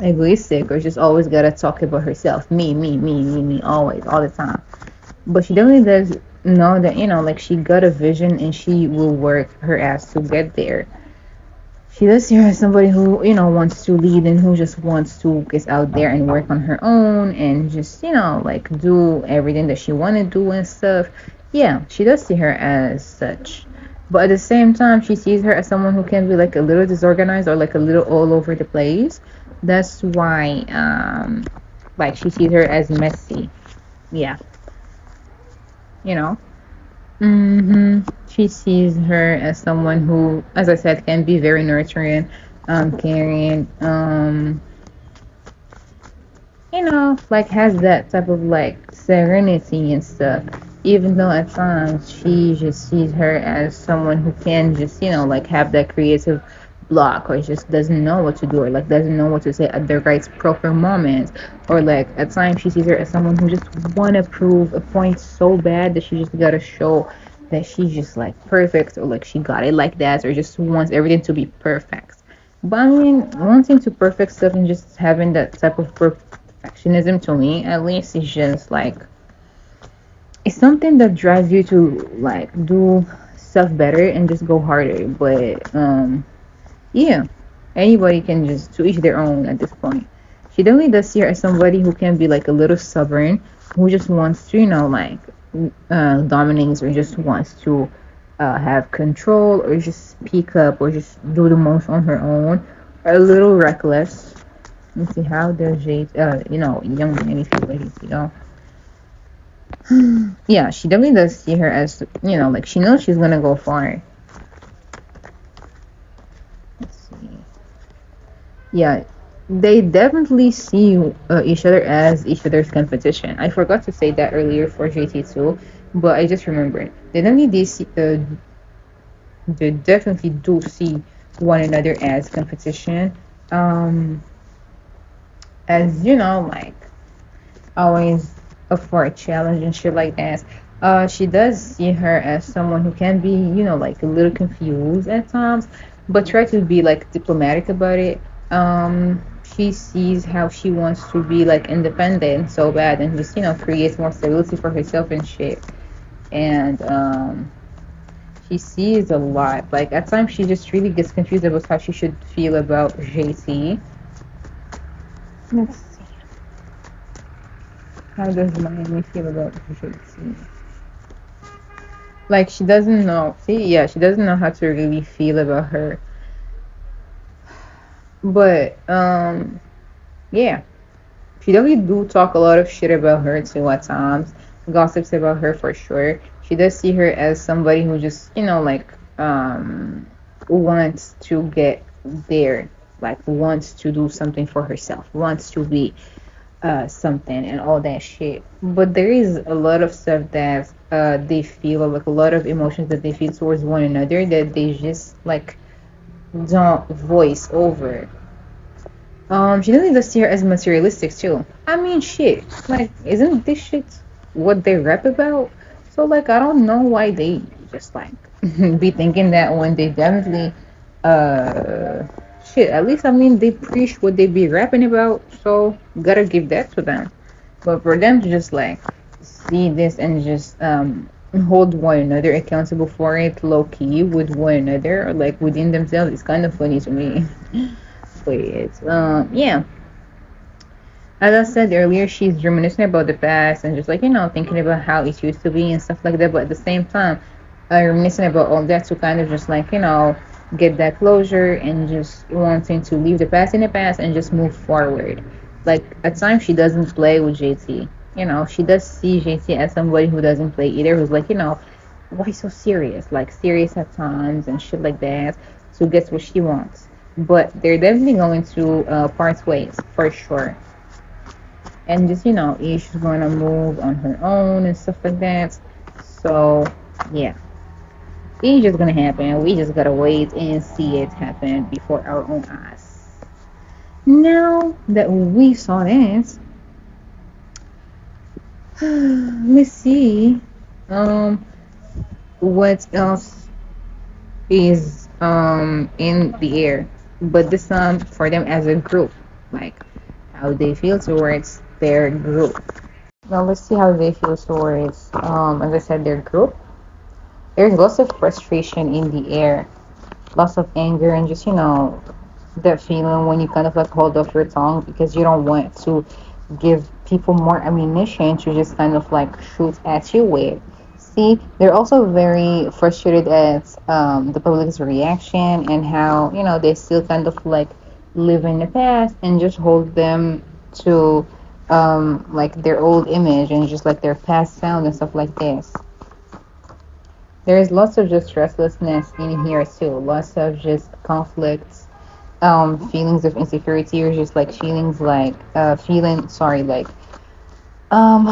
Speaker 1: egoistic or just always gotta talk about herself. Me, always, all the time. But she definitely does know that like she got a vision and she will work her ass to get there. She does see her as somebody who wants to lead and who just wants to get out there and work on her own and just like do everything that she want to do and stuff. Yeah, she does see her as such, but at the same time she sees her as someone who can be like a little disorganized or like a little all over the place. That's why like she sees her as messy. Yeah, you know. She sees her as someone who, as I said, can be very nurturing, caring, like has that type of like serenity and stuff. Even though at times she just sees her as someone who can just, like have that creative block or just doesn't know what to do or like doesn't know what to say at the right proper moment, or like at times she sees her as someone who just wanna prove a point so bad that she just gotta show that she's just like perfect or like she got it like that or just wants everything to be perfect. But I mean, wanting to perfect stuff and just having that type of perfectionism, to me at least, is just like it's something that drives you to like do stuff better and just go harder. But yeah, anybody can just to each their own at this point. She definitely does see her as somebody who can be like a little stubborn, who just wants to like dominates or just wants to have control or just speak up or just do the most on her own, or a little reckless. Let's see how does Jade, young lady feel like yeah, she definitely does see her as, like she knows she's gonna go far. Let's see. Yeah, they definitely see each other as each other's competition. I forgot to say that earlier for JT too, but I just remembered. They definitely do see one another as competition. Um, as like always up for a challenge and shit like that. She does see her as someone who can be, like a little confused at times, but try to be like diplomatic about it. She sees how she wants to be like independent so bad and just, creates more stability for herself and shit. And she sees a lot. Like at times she just really gets confused about how she should feel about JT. Let's see. How does Miami feel about JT? Like she doesn't know. See, yeah, she doesn't know how to really feel about her. But yeah, she definitely do talk a lot of shit about her too at times. Gossips about her for sure. She does see her as somebody who just like wants to get there, like wants to do something for herself, wants to be something and all that shit. But there is a lot of stuff that they feel, like a lot of emotions that they feel towards one another that they just like don't voice over. She doesn't even see her as materialistic too. I mean, shit. Like, isn't this shit what they rap about? So like, I don't know why they just like be thinking that when they definitely, uh, shit. At least I mean, they preach what they be rapping about. So gotta give that to them. But for them to just like see this and just hold one another accountable for it, low key with one another, or like within themselves, it's kind of funny to me. But it's yeah, as I said earlier, she's reminiscing about the past and just like thinking about how it used to be and stuff like that. But at the same time, reminiscing about all that to kind of just like get that closure and just wanting to leave the past in the past and just move forward. Like at times she doesn't play with JT. She does see JT as somebody who doesn't play either, who's like why so serious, like serious at times and shit like that, to get what she wants. But they're definitely going to part ways for sure. And just each is going to move on her own and stuff like that. So yeah, it's just gonna happen. We just gotta wait and see it happen before our own eyes. Now that we saw that, let's see what else is in the air, but this time for them as a group, like how they feel towards their group. Now let's see how they feel towards as I said, their group. There's lots of frustration in the air, lots of anger, and just that feeling when you kind of like hold off your tongue because you don't want to give people more ammunition to just kind of like shoot at you with. See, they're also very frustrated at the public's reaction and how they still kind of like live in the past and just hold them to like their old image and just like their past sound and stuff like this. There is lots of just restlessness in here too, lots of just conflicts, feelings of insecurity, or just like feelings like um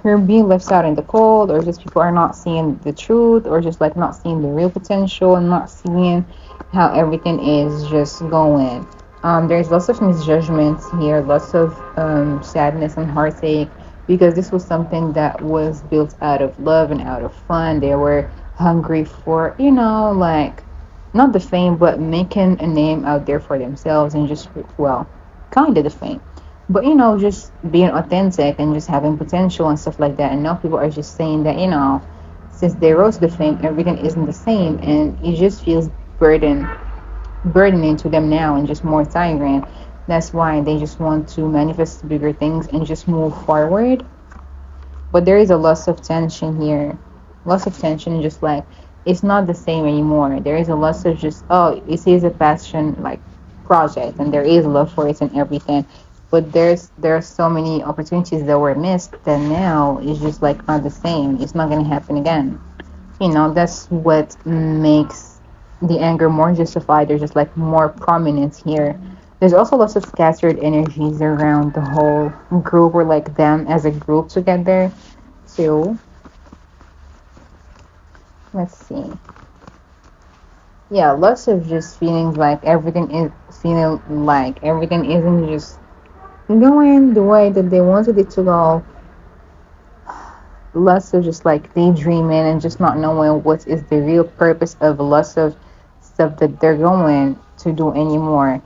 Speaker 1: you're being left out in the cold, or just people are not seeing the truth, or just like not seeing the real potential and not seeing how everything is just going. There's lots of misjudgments here, lots of sadness and heartache, because this was something that was built out of love and out of fun. They were hungry for like not the fame, but making a name out there for themselves, and just, well, kind of the fame, but just being authentic and just having potential and stuff like that. And now people are just saying that since they rose to the fame, everything isn't the same, and it just feels burdening to them now and just more tiring. That's why they just want to manifest bigger things and just move forward. but there is a loss of tension here. Loss of tension, just like it's not the same anymore. There is a loss of just, oh, it is a passion like project, and there is love for it and everything. But there are so many opportunities that were missed that now it's just like not the same. It's not gonna happen again. That's what makes the anger more justified. There's just like more prominence here. There's also lots of scattered energies around the whole group, or like them as a group together too. Let's see. Yeah, lots of just feelings like everything isn't just going the way that they wanted it to go. Lots of just like daydreaming and just not knowing what is the real purpose of lots of stuff that they're going to do anymore.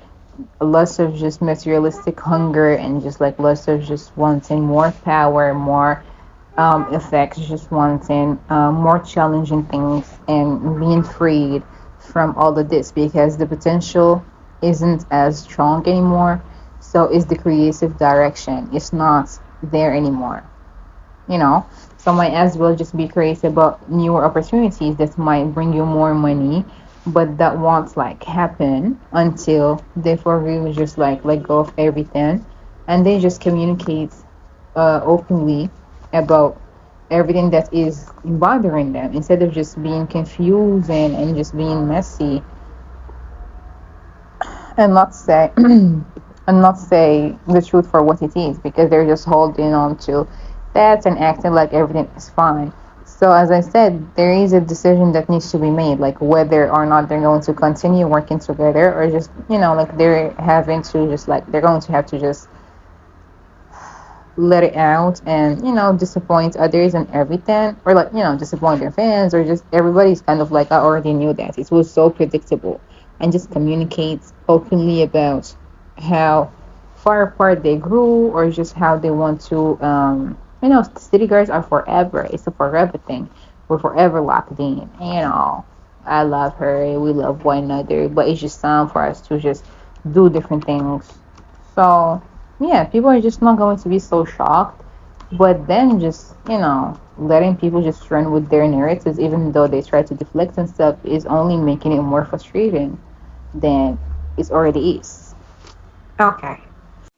Speaker 1: Lots of just materialistic hunger and just like lots of just wanting more power, more effects, just wanting more challenging things and being freed from all of this because the potential isn't as strong anymore. So is the creative direction. It's not there anymore. You know, so might as well just be creative about newer opportunities that might bring you more money, but that won't like happen until they for real just like let go of everything and they just communicate openly about everything that is bothering them instead of just being confusing and just being messy and not say and not say the truth for what it is because they're just holding on to that and acting like everything is fine. So as I said, there is a decision that needs to be made, like whether or not they're going to continue working together or just, like they're having to just like they're going to have to just let it out and, disappoint others and everything, or like, disappoint their fans, or just everybody's kind of like, I already knew that. It was so predictable, and just communicate openly about how far apart they grew or just how they want to, city girls are forever. It's a forever thing. We're forever locked in. I love her. We love one another. But it's just time for us to just do different things. So, yeah, people are just not going to be so shocked. But then just, letting people just run with their narratives, even though they try to deflect and stuff, is only making it more frustrating than it already is. Okay.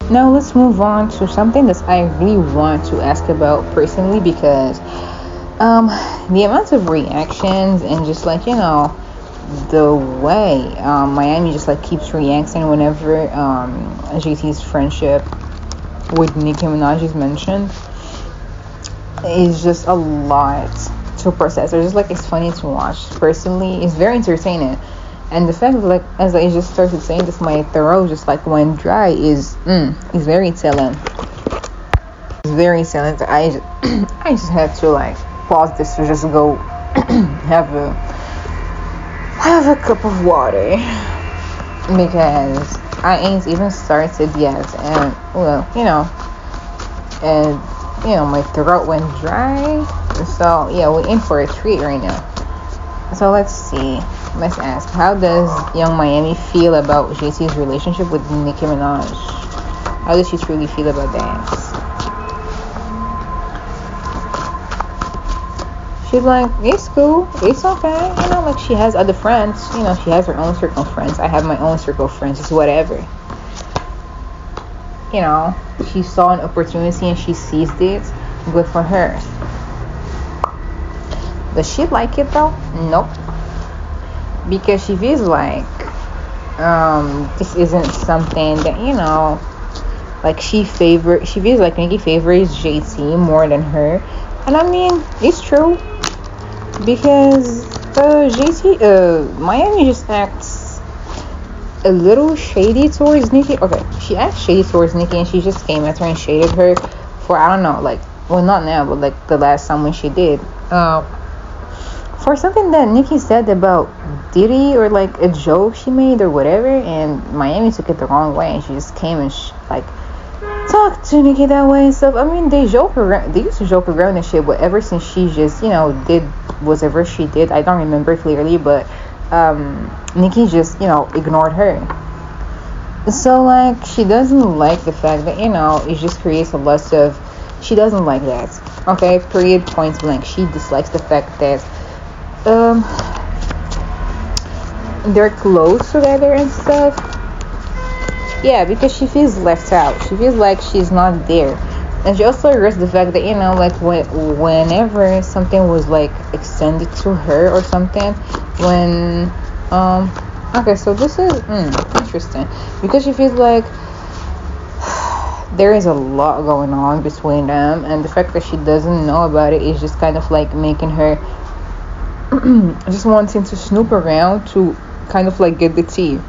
Speaker 1: Now let's move on to something that I really want to ask about personally because the amount of reactions and just like the way Miami just like keeps reacting whenever JT's friendship with Nicki Minaj is mentioned is just a lot to process. It's just like it's funny to watch. Personally, it's very entertaining. And the fact that, like, as I just started saying this, my throat just, like, went dry is very telling. It's very telling. I just had to, like, pause this to just go have a cup of water. Because I ain't even started yet. And, my throat went dry. So, yeah, we're in for a treat right now. So, let's see. Let's ask, how does Young Miami feel about JT's relationship with Nicki Minaj? How does she truly feel about that? She's like, it's cool, it's okay. Like she has other friends. She has her own circle of friends. I have my own circle of friends. It's whatever. She saw an opportunity and she seized it. Good for her. Does she like it though? Nope. Because she feels like this isn't something that like she feels like Nicki favors JT more than her, and I mean it's true because Miami just acts a little shady towards Nicki. Okay, she acts shady towards Nicki, and she just came at her and shaded her for I don't know, like, well, not now, but like the last time when she did. For something that Nicki said about Diddy, or like a joke she made or whatever, and Miami took it the wrong way, and she just came and talked to Nicki that way and stuff. I mean, they used to joke around and shit, but ever since she just did whatever she did, I don't remember clearly, but Nicki just ignored her. So like she doesn't like the fact that it just creates a lot of, she doesn't like that. Okay, period, point blank. She dislikes the fact that um they're close together and stuff. Yeah, because she feels left out. She feels like she's not there. And she also regrets the fact that, like whenever something was like extended to her or something, when okay, so this is interesting because she feels like there is a lot going on between them, and the fact that she doesn't know about it is just kind of like making her just wanting to snoop around to kind of like get the tea,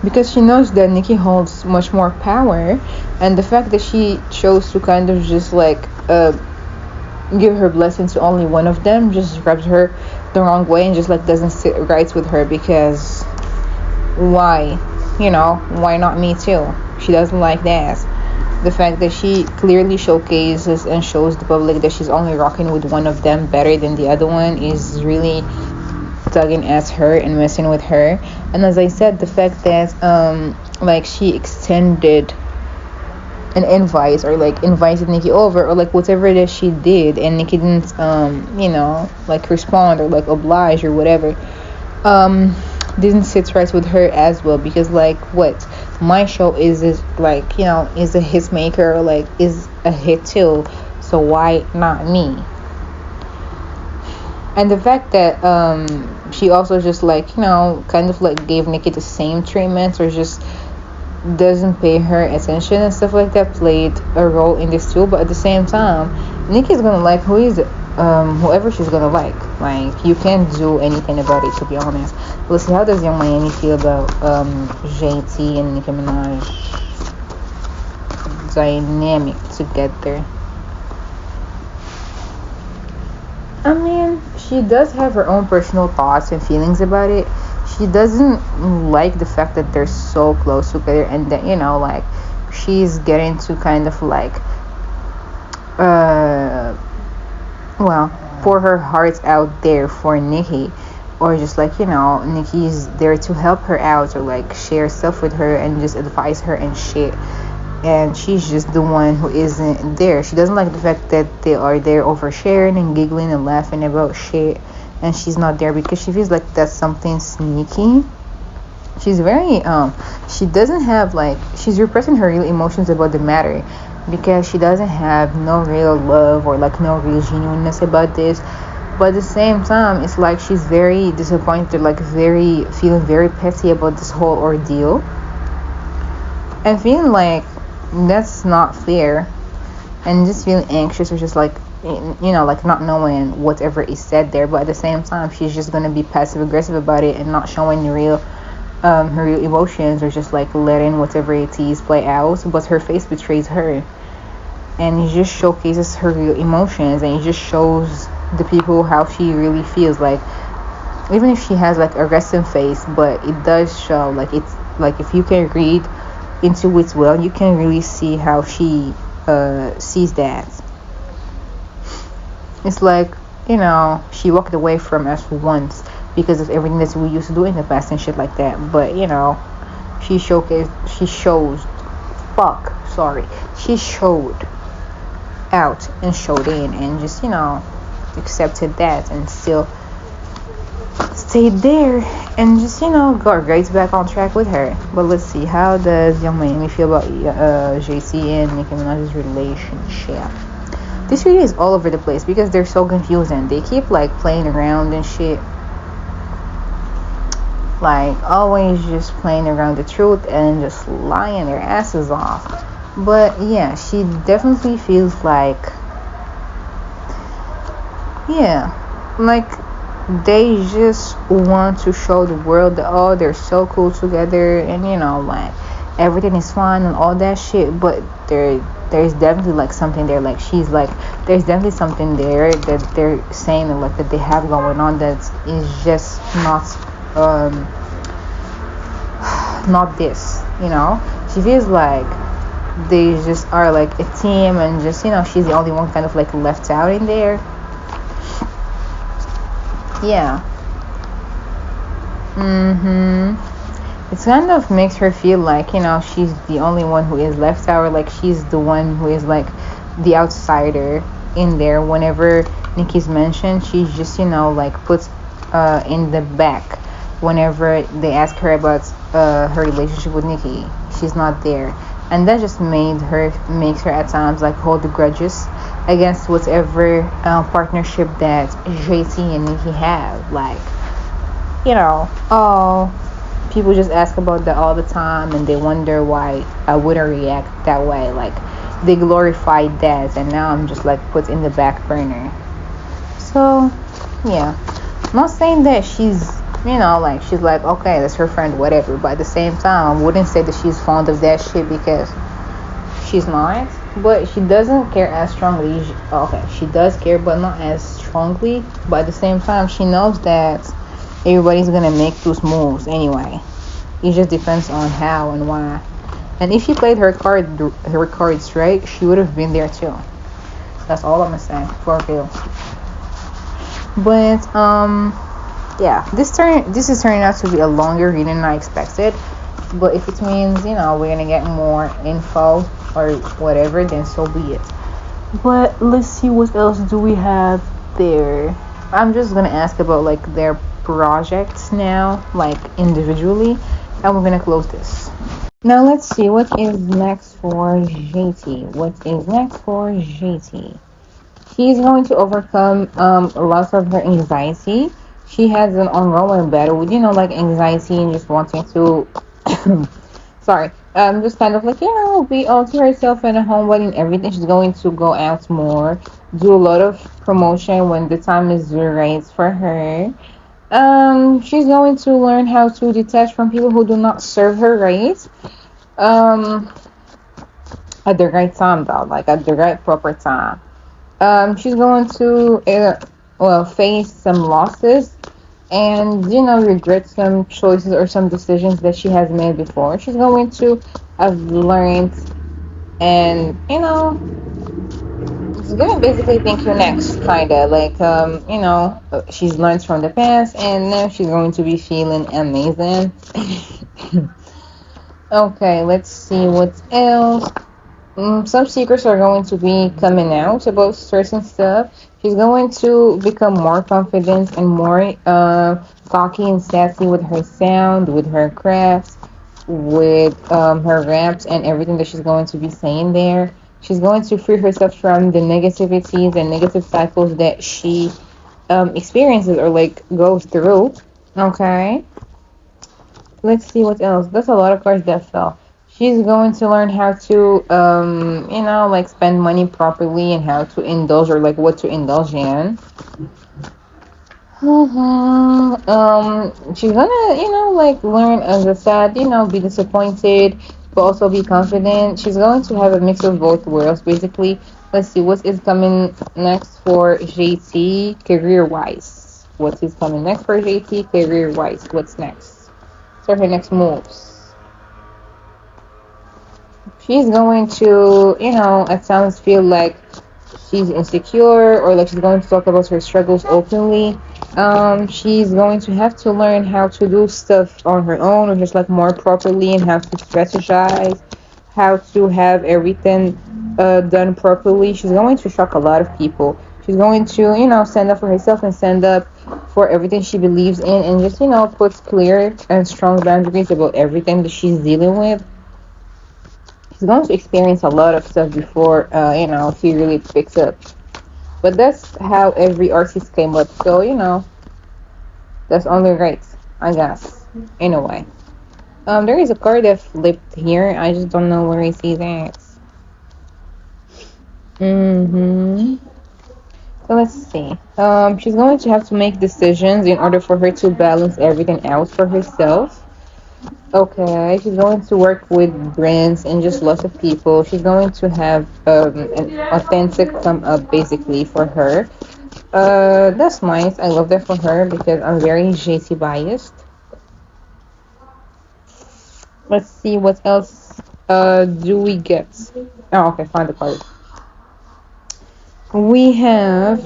Speaker 1: because she knows that Nicki holds much more power, and the fact that she chose to kind of just like give her blessing to only one of them just rubs her the wrong way and just like doesn't sit right with her, because why why not me too? She doesn't like that. The fact that she clearly showcases and shows the public that she's only rocking with one of them better than the other one is really tugging at her and messing with her. And as I said, the fact that like she extended an invite or like invited Nicki over or like whatever that she did, and Nicki didn't like respond or like oblige or whatever, didn't sit right with her as well, because like what my show is like is a hit maker, like is a hit too, so why not me? And the fact that she also just like kind of like gave Nicki the same treatment or just doesn't pay her attention and stuff like that played a role in this too. But at the same time, Nicki's gonna like whoever she's gonna like you can't do anything about it, to be honest. Let's see, how does Young Miami feel about JT and Nicki Minaj dynamic together? I mean, she does have her own personal thoughts and feelings about it. She doesn't like the fact that they're so close together, and that like she's getting to kind of like pour her heart out there for Nicki, or just like Nicki's there to help her out or like share stuff with her and just advise her and shit, and she's just the one who isn't there. She doesn't like the fact that they are there oversharing and giggling and laughing about shit, and she's not there because she feels like that's something sneaky. She's very she doesn't have like, she's repressing her real emotions about the matter, because she doesn't have no real love or like no real genuineness about this. But at the same time, it's like she's very disappointed, like feeling very petty about this whole ordeal, and feeling like that's not fair, and just feeling anxious or just like like not knowing whatever is said there. But at the same time, she's just gonna be passive aggressive about it and not showing her real emotions, or just like letting whatever it is play out. But her face betrays her, and it just showcases her real emotions, and it just shows the people how she really feels. Like, even if she has like a resting face, but it does show, like, it's like if you can read into it well, you can really see how she sees that. It's like she walked away from us once because of everything that we used to do in the past and shit like that. But she showed out and showed in, and just accepted that, and still stayed there, and just got right back on track with her. But let's see, how does Young Miami feel about JC and Nicki Minaj's relationship? This video is all over the place because they're so confusing. They keep like playing around and shit, like always just playing around the truth and just lying their asses off. But yeah, she definitely feels like, like they just want to show the world that, oh, they're so cool together, and like everything is fine and all that shit. But there's definitely like something there. Like, she's like, there's definitely something there that they're saying, like, that they have going on that is just not this. She feels like they just are like a team, and just she's the only one kind of like left out in there. It kind of makes her feel like she's the only one who is left out, or like she's the one who is like the outsider in there. Whenever Nicki's mentioned, she's just, like puts in the back. Whenever they ask her about her relationship with Nicki, she's not there. And that just makes her at times like hold the grudges against whatever partnership that JT and Nicki have. Like, oh, people just ask about that all the time, and they wonder why I wouldn't react that way. Like, they glorified that, and now I'm just like put in the back burner. So, yeah, I'm not saying that she's, like she's like, okay, that's her friend, whatever. But at the same time, I wouldn't say that she's fond of that shit, because she's not. But she doesn't care as strongly. Okay, she does care, but not as strongly. But at the same time, she knows that everybody's gonna make those moves anyway. It just depends on how and why. And if she played her cards right, she would have been there too. That's all I'm gonna say for real. But yeah, this is turning out to be a longer reading than I expected. But if it means, we're gonna get more info or whatever, then so be it. But let's see what else do we have there. I'm just gonna ask about like their projects now, like individually, and we're gonna close this. Now let's see what is next for JT. What is next for JT? She's going to overcome lots of her anxiety. She has an ongoing battle with, like anxiety and just wanting to sorry, just kind of like, be all to herself at a home wedding, everything. She's going to go out more, do a lot of promotion when the time is right for her. She's going to learn how to detach from people who do not serve her right. At the right time though, like at the right proper time. She's going to face some losses and regret some choices or some decisions that she has made before. She's going to have learned, and she's gonna basically think you're next, kinda like she's learned from the past, and now she's going to be feeling amazing. Okay, let's see what else. Some secrets are going to be coming out about certain stuff. She's going to become more confident and more cocky and sassy with her sound, with her crafts, with her raps and everything that she's going to be saying there. She's going to free herself from the negativities and negative cycles that she experiences or like goes through. Okay. Let's see what else. That's a lot of cards that fell. She's going to learn how to, like spend money properly and how to indulge or like what to indulge in. She's gonna, like learn, as I said, be disappointed, but also be confident. She's going to have a mix of both worlds, basically. Let's see what is coming next for JT career-wise. What is coming next for JT career-wise? What's next? So her next moves. She's going to, at times feel like she's insecure or like she's going to talk about her struggles openly. She's going to have to learn how to do stuff on her own or just like more properly and how to strategize, how to have everything done properly. She's going to shock a lot of people. She's going to, stand up for herself and stand up for everything she believes in and just, puts clear and strong boundaries about everything that she's dealing with. She's going to experience a lot of stuff before, she really picks up. But that's how every artist came up. So, that's only right, I guess, in a way. There is a card that flipped here. I just don't know where I see that. So let's see. She's going to have to make decisions in order for her to balance everything out for herself. Okay, she's going to work with brands and just lots of people. She's going to have an authentic come up basically for her. That's nice. I love that for her because I'm very JT biased. Let's see what else do we get. Oh, okay, find the card.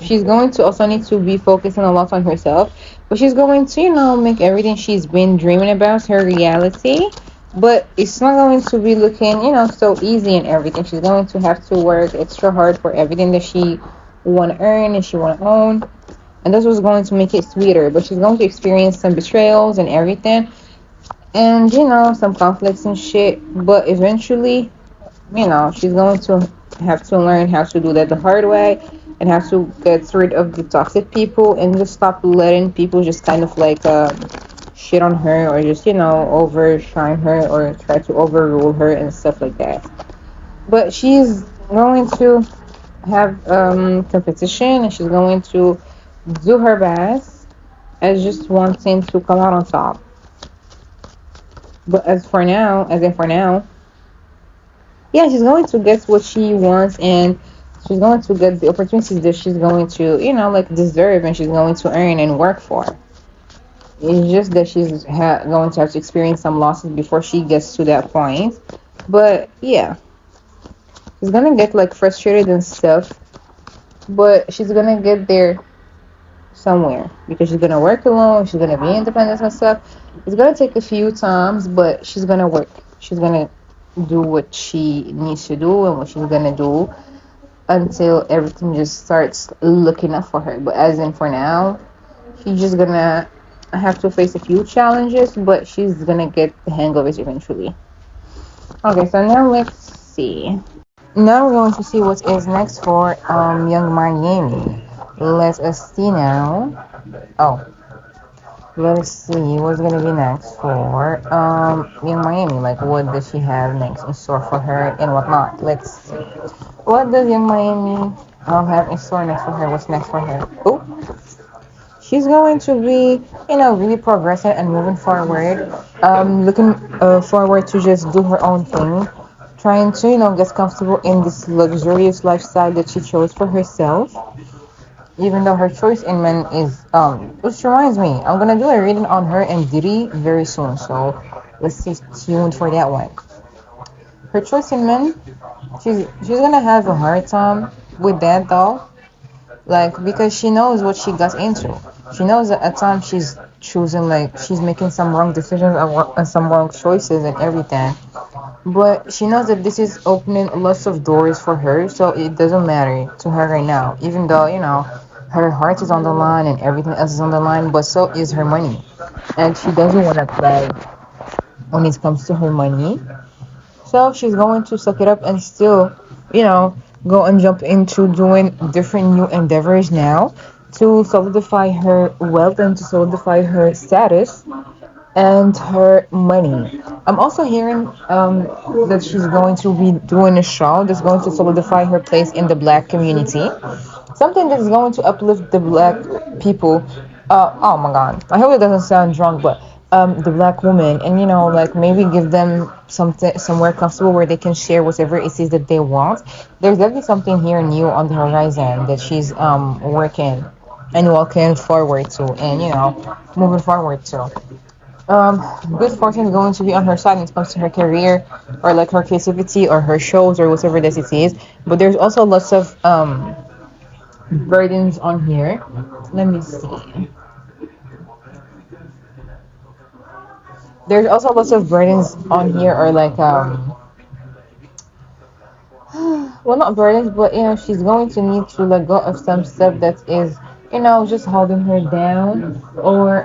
Speaker 1: She's going to also need to be focusing a lot on herself, but she's going to, make everything she's been dreaming about her reality. But it's not going to be looking, so easy and everything. She's going to have to work extra hard for everything that she want to earn and she want to own. And this was going to make it sweeter. But she's going to experience some betrayals and everything. And, some conflicts and shit. But eventually, she's going to have to learn how to do that the hard way and have to get rid of the toxic people and just stop letting people just kind of like shit on her or just, overshine her or try to overrule her and stuff like that. But she's going to have competition and she's going to do her best as just wanting to come out on top. But as for now, yeah, she's going to get what she wants and she's going to get the opportunities that she's going to, like deserve and she's going to earn and work for. It's just that she's going to have to experience some losses before she gets to that point. But yeah, she's gonna get like frustrated and stuff, but she's gonna get there somewhere because she's gonna work alone. She's gonna be independent and stuff. It's gonna take a few times, but she's gonna work. She's gonna do what she needs to do and what she's gonna do until everything just starts looking up for her. But as in for now, she's just gonna have to face a few challenges, but she's gonna get the hang of it eventually. Okay, so now let's see. Now we're going to see what is next for Young Miami. Let us see now. Oh, let us see what's gonna be next for Young Miami. Like, what does she have next in store for her and whatnot? Let's see. What does Young Miami have in store next for her? What's next for her? Oh, she's going to be, really progressing and moving forward. Looking forward to just do her own thing. Trying to, get comfortable in this luxurious lifestyle that she chose for herself. Even though her choice in men is, which reminds me, I'm gonna do a reading on her and Diddy very soon. So let's stay tuned for that one. Her choice in men, she's gonna have a hard time with that though. Like, because she knows what she got into. She knows that at times she's choosing, like, she's making some wrong decisions and some wrong choices and everything. But she knows that this is opening lots of doors for her, so it doesn't matter to her right now. Even though, her heart is on the line and everything else is on the line, but so is her money. And she doesn't want to play when it comes to her money. So she's going to suck it up and still, go and jump into doing different new endeavors now to solidify her wealth and to solidify her status and her money. I'm also hearing that she's going to be doing a show that's going to solidify her place in the black community. Something that's going to uplift the black people. Oh my God. I hope it doesn't sound drunk, but the black woman, and like maybe give them something somewhere comfortable where they can share whatever it is that they want. There's definitely something here new on the horizon that she's working and walking forward to, and moving forward to. Good fortune is going to be on her side when it comes to her career or like her creativity or her shows or whatever this it is. But there's also lots of burdens on here. Let me see. There's also lots of burdens on here or like well, not burdens, but she's going to need to let go of some stuff that is just holding her down or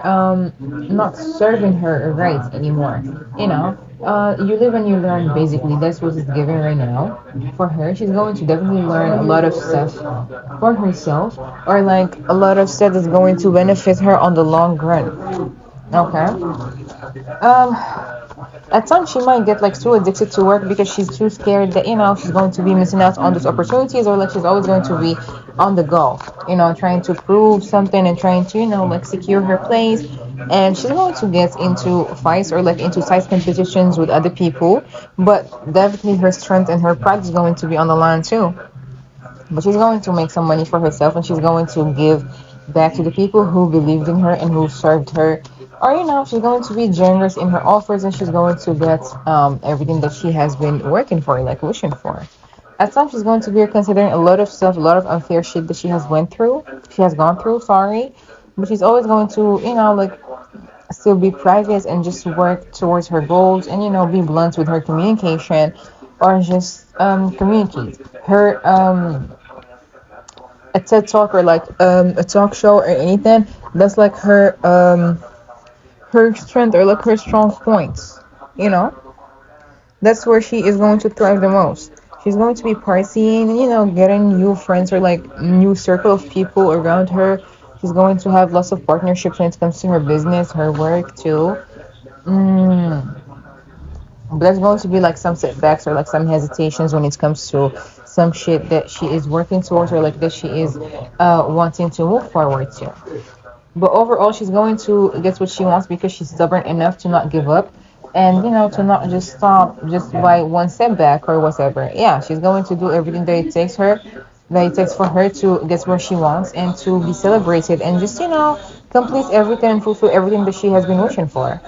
Speaker 1: not serving her right anymore. You live and you learn, basically. That's what it's given right now for her. She's going to definitely learn a lot of stuff for herself or like a lot of stuff that's going to benefit her on the long run. Okay. Um, at times she might get like too addicted to work because she's too scared that she's going to be missing out on those opportunities or like she's always going to be on the go, trying to prove something and trying to like secure her place, and she's going to get into fights or like into size competitions with other people, but definitely her strength and her pride is going to be on the line too. But she's going to make some money for herself and she's going to give back to the people who believed in her and who served her. Or, she's going to be generous in her offers and she's going to get everything that she has been working for, like wishing for. At times, she's going to be considering a lot of stuff, a lot of unfair shit that she has gone through, sorry. But she's always going to, like still be private and just work towards her goals and be blunt with her communication, or just communicate her a TED talk, or like a talk show or anything. That's like her strength, or like her strong points. You know, that's where she is going to thrive the most. She's going to be partying, getting new friends, or like new circle of people around her. She's going to have lots of partnerships when it comes to her business, her work too. Mm. But there's going to be like some setbacks, or like some hesitations when it comes to some shit that she is working towards, or like that she is wanting to move forward to. But overall, she's going to get what she wants because she's stubborn enough to not give up, and to not just stop just by one setback or whatever. Yeah, she's going to do everything that it takes for her to get where she wants and to be celebrated, and just complete everything and fulfill everything that she has been wishing for.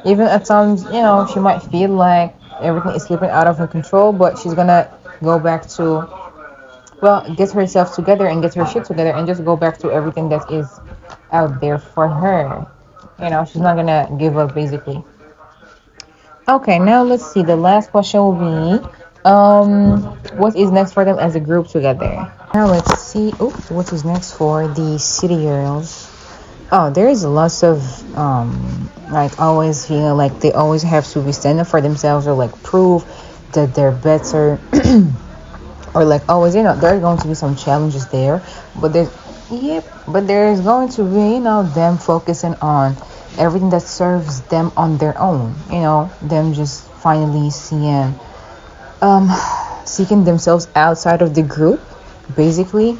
Speaker 1: Even at times, she might feel like everything is slipping out of her control, but she's gonna go back to, well, get herself together and get her shit together and just go back to everything that is out there for her. She's not gonna give up basically. Okay, now let's see. The last question will be, what is next for them as a group together? Now let's see. Oh, what is next for the City Girls? Oh, there is lots of like always feel like they always have to be standing for themselves, or like prove that they're better, or like always, there are going to be some challenges there, but there's, yep, but there's going to be, them focusing on everything that serves them on their own, them just finally um seeking themselves outside of the group basically,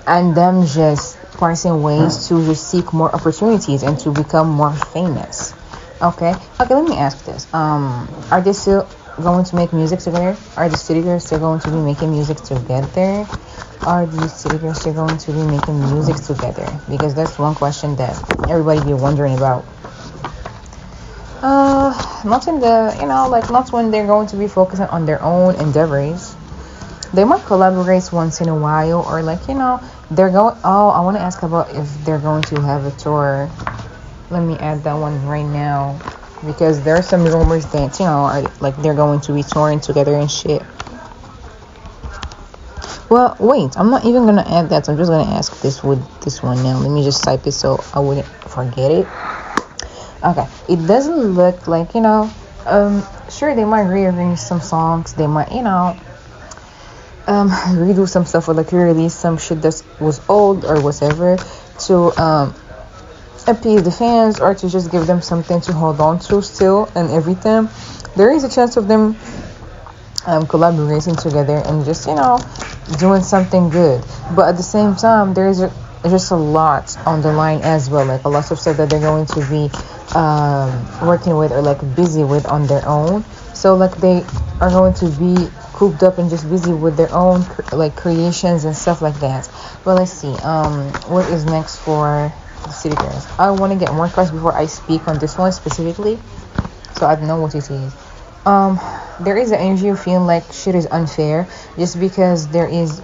Speaker 1: and them just parsing ways to just seek more opportunities and to become more famous. Okay, let me ask this. Are they still going to make music together? Are the City Girls still going to be making music together? Are the City Girls still going to be making music together? Because that's one question that everybody be wondering about. Not in the, like not when they're going to be focusing on their own endeavors. They might collaborate once in a while, or like, they're going, oh, I want to ask about if they're going to have a tour. Let me add that one right now, because there are some rumors that, are like they're going to be touring together and shit. Well, wait, I'm not even gonna add that. I'm just gonna ask this with this one now. Let me just type it so I wouldn't forget it. Okay, it doesn't look like, sure, they might rearrange some songs. They might, redo some stuff, or like re-release some shit that was old or whatever, to appease the fans, or to just give them something to hold on to still and everything. There is a chance of them collaborating together and just doing something good, but at the same time there is just a lot on the line as well, like a lot of stuff that they're going to be working with, or like busy with on their own. So like they are going to be cooped up and just busy with their own like creations and stuff like that. Well, let's see, what is next for the City Girls. I want to get more facts before I speak on this one specifically, so I don't know what it is. There is an energy of feeling like shit is unfair, just because there is,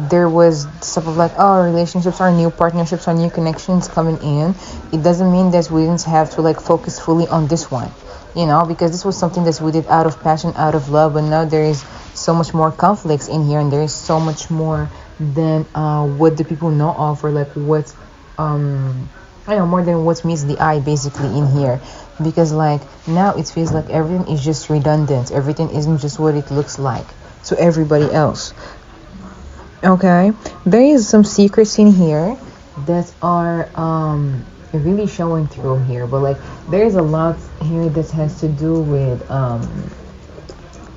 Speaker 1: there was stuff of like, oh, relationships are new, partnerships are new, connections coming in. It doesn't mean that we didn't have to like focus fully on this one, because this was something that we did out of passion, out of love, but now there is so much more conflicts in here, and there is so much more than what the people know of, or like what more than what meets the eye basically in here, because like now it feels like everything is just redundant, everything isn't just what it looks like to everybody else. Okay, there is some secrets in here that are really showing through here, but like there is a lot here that has to do with I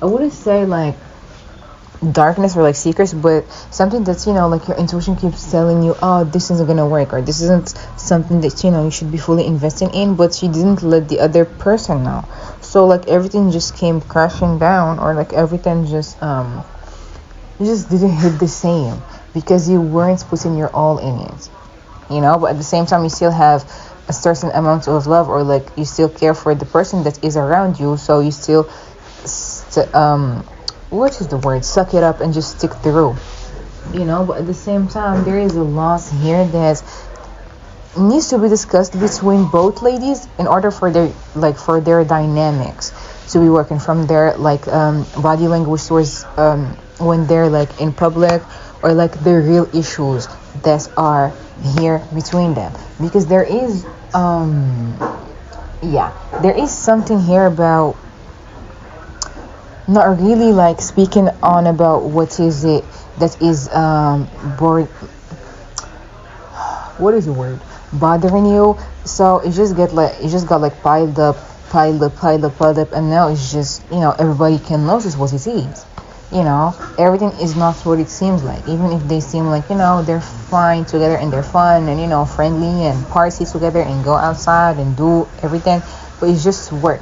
Speaker 1: wouldn't say like darkness or like secrets, but something that's like your intuition keeps telling you, oh, this isn't gonna work, or this isn't something that you should be fully investing in, but you didn't let the other person know. So like everything just came crashing down, or like everything just you just didn't hit the same because you weren't putting your all in it, but at the same time you still have a certain amount of love, or like you still care for the person that is around you, so you still what is the word, suck it up and just stick through, but at the same time there is a loss here that needs to be discussed between both ladies in order for their dynamics to be working from their body language towards when they're like in public, or like the real issues that are here between them, because there is there is something here about not really like speaking on about what is it that is bored, what is the word, bothering you. So it just got like piled up, and now it's just, everybody can notice what it is. Everything is not what it seems like, even if they seem like, they're fine together and they're fun and, friendly and party together and go outside and do everything, but it's just work.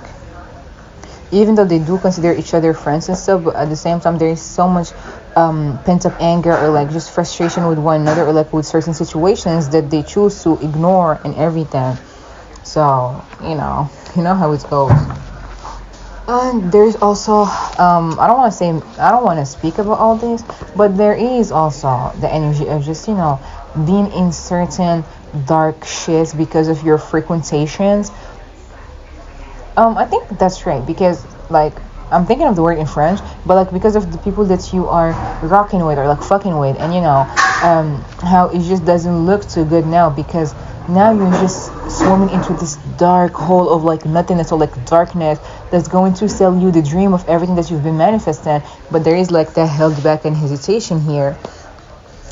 Speaker 1: Even though they do consider each other friends and stuff, but at the same time there is so much pent-up anger, or like just frustration with one another, or like with certain situations that they choose to ignore and everything. So you know how it goes. And there's also I don't want to speak about all this, but there is also the energy of just being in certain dark shits because of your frequentations. I think that's right, because like I'm thinking of the word in French, but like because of the people that you are rocking with or like fucking with, and how it just doesn't look too good now, because now you're just swimming into this dark hole of like nothingness, or like darkness that's going to sell you the dream of everything that you've been manifesting, but there is like that held back and hesitation here,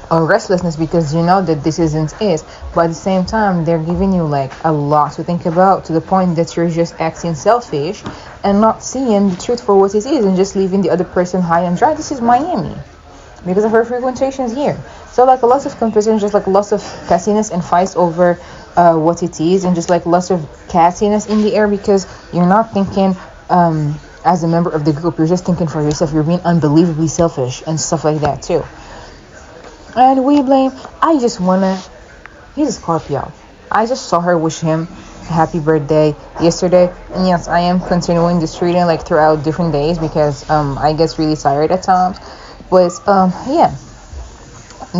Speaker 1: or restlessness, because you know that this isn't it, but at the same time they're giving you like a lot to think about, to the point that you're just acting selfish and not seeing the truth for what it is, and just leaving the other person high and dry. This is Miami because of her frequentations here. So like a lot of competition, just like lots of cattiness and fights over what it is, and just like lots of cattiness in the air, because you're not thinking as a member of the group, you're just thinking for yourself. You're being unbelievably selfish and stuff like that too. And we blame, he's a Scorpio. I just saw her wish him happy birthday yesterday, and yes, I am continuing this reading like throughout different days, because I get really tired at times. But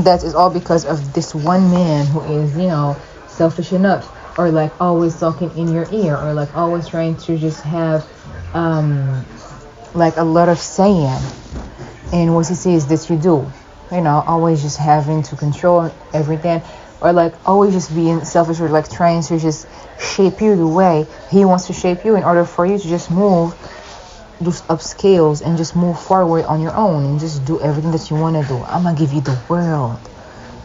Speaker 1: that is all because of this one man who is, selfish enough, or like always talking in your ear, or like always trying to just have like a lot of saying in what he says that you do. Always just having to control everything, or like always just being selfish, or like trying to just shape you the way he wants to shape you, in order for you to just move those upscales and just move forward on your own and just do everything that you want to do. I'm gonna give you the world.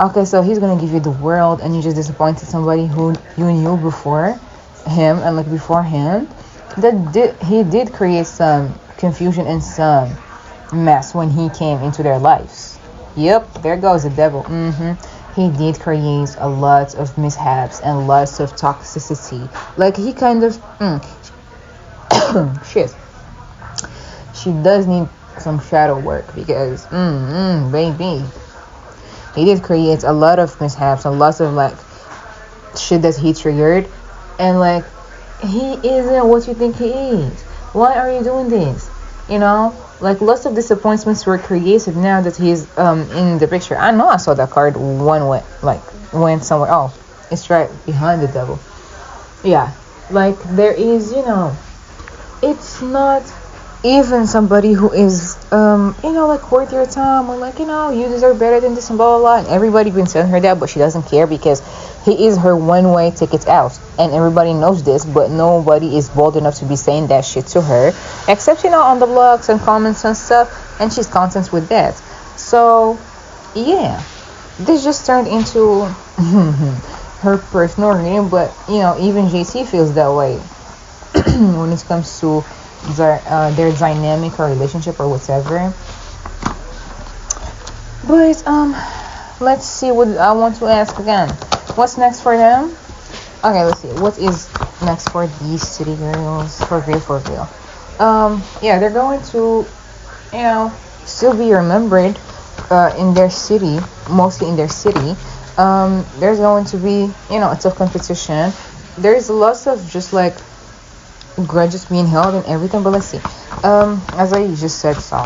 Speaker 1: Okay, so he's gonna give you the world, and you just disappointed somebody who you knew before him, and like before him, he did create some confusion and some mess when he came into their lives. Yep, there goes the devil. He did create a lot of mishaps and lots of toxicity. Like he kind of shit. She does need some shadow work, because baby, he did create a lot of mishaps and lots of like shit that he triggered, and like he isn't what you think he is. Why are you doing this? Like lots of disappointments were created now that he's in the picture. I know I saw that card went somewhere. Oh, it's right behind the devil. Yeah, like there is, it's not even somebody who is like worth your time, or like you deserve better than this and blah blah blah, and everybody been telling her that, but she doesn't care, because he is her one-way ticket out, and everybody knows this, but nobody is bold enough to be saying that shit to her, except on the blogs and comments and stuff, and she's content with that. So yeah, this just turned into her personal reading, but even JT feels that way when it comes to their dynamic or relationship or whatever. But let's see what I want to ask again. What's next for them? Okay, let's see. What is next for these city girls? For real. They're going to, still be remembered in their city, mostly in their city. There's going to be, a tough competition. There's lots of just like grudges being held and everything, but let's see. As I just said, so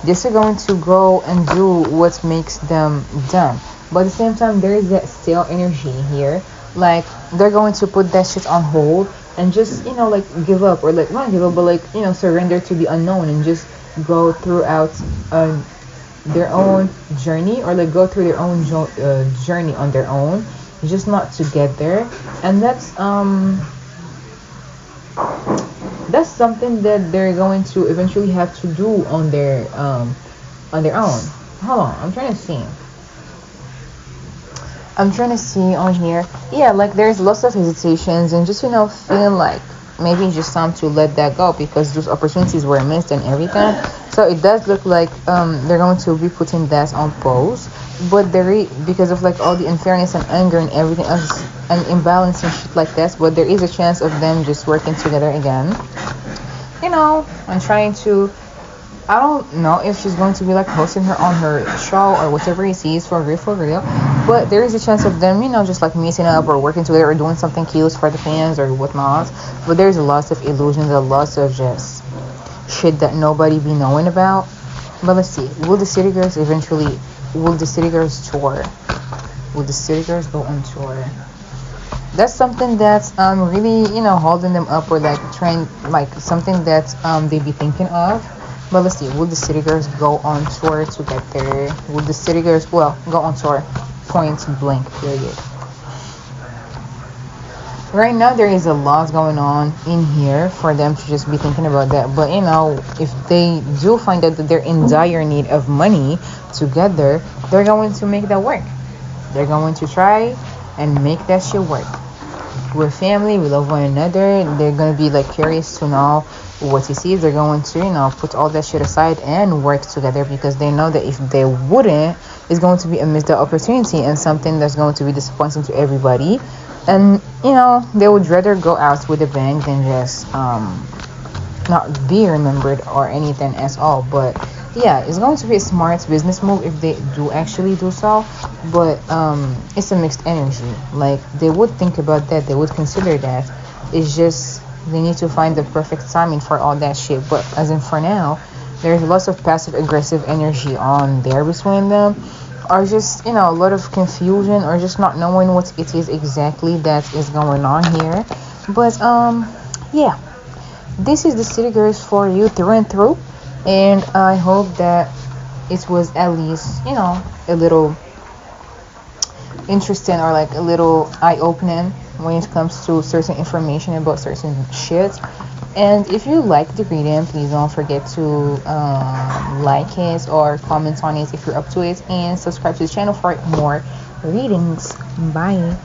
Speaker 1: these are going to go and do what makes them dumb, but at the same time there is that stale energy here like they're going to put that shit on hold and just like give up, or like not give up, but like surrender to the unknown and just go throughout their own journey, or like go through their own journey on their own, just not to get there. And that's something that they're going to eventually have to do on their own. Hold on, I'm trying to see on here. Yeah, like there's lots of hesitations and just feeling like maybe it's just time to let that go because those opportunities were missed and everything. So it does look like they're going to be putting that on pause, but because of like all the unfairness and anger and everything else and imbalance and shit like that. But there is a chance of them just working together again. I'm trying to. I don't know if she's going to be like hosting her on her show or whatever it is for real. But there is a chance of them, just like meeting up or working together or doing something cute for the fans or whatnot. But there's a lot of illusions, a lot of just shit that nobody be knowing about. But let's see. Will the City Girls tour? Will the City Girls go on tour? That's something that's really holding them up, or like trying, like something that they be thinking of. But let's see, will the City Girls go on tour to get there? Will the City Girls, go on tour, point blank, period. Right now, there is a lot going on in here for them to just be thinking about that. But, if they do find out that they're in dire need of money to get there, they're going to make that work. They're going to try and make that shit work. We're family, we love one another. They're going to be like curious to know what he sees. They're going to put all that shit aside and work together, because they know that if they wouldn't, it's going to be a missed opportunity and something that's going to be disappointing to everybody. And they would rather go out with a bang than just not be remembered or anything at all. But yeah, it's going to be a smart business move if they do actually do so. But it's a mixed energy. Like, they would think about that, they would consider that. It's just they need to find the perfect timing for all that shit. But as in for now, there's lots of passive aggressive energy on there between them, or just a lot of confusion, or just not knowing what it is exactly that is going on here. But yeah, this is the City Girls for you through and through. And I hope that it was at least a little interesting, or like a little eye-opening when it comes to certain information about certain shit. And if you like the reading, please don't forget to like it or comment on it if you're up to it, and subscribe to the channel for more readings. Bye.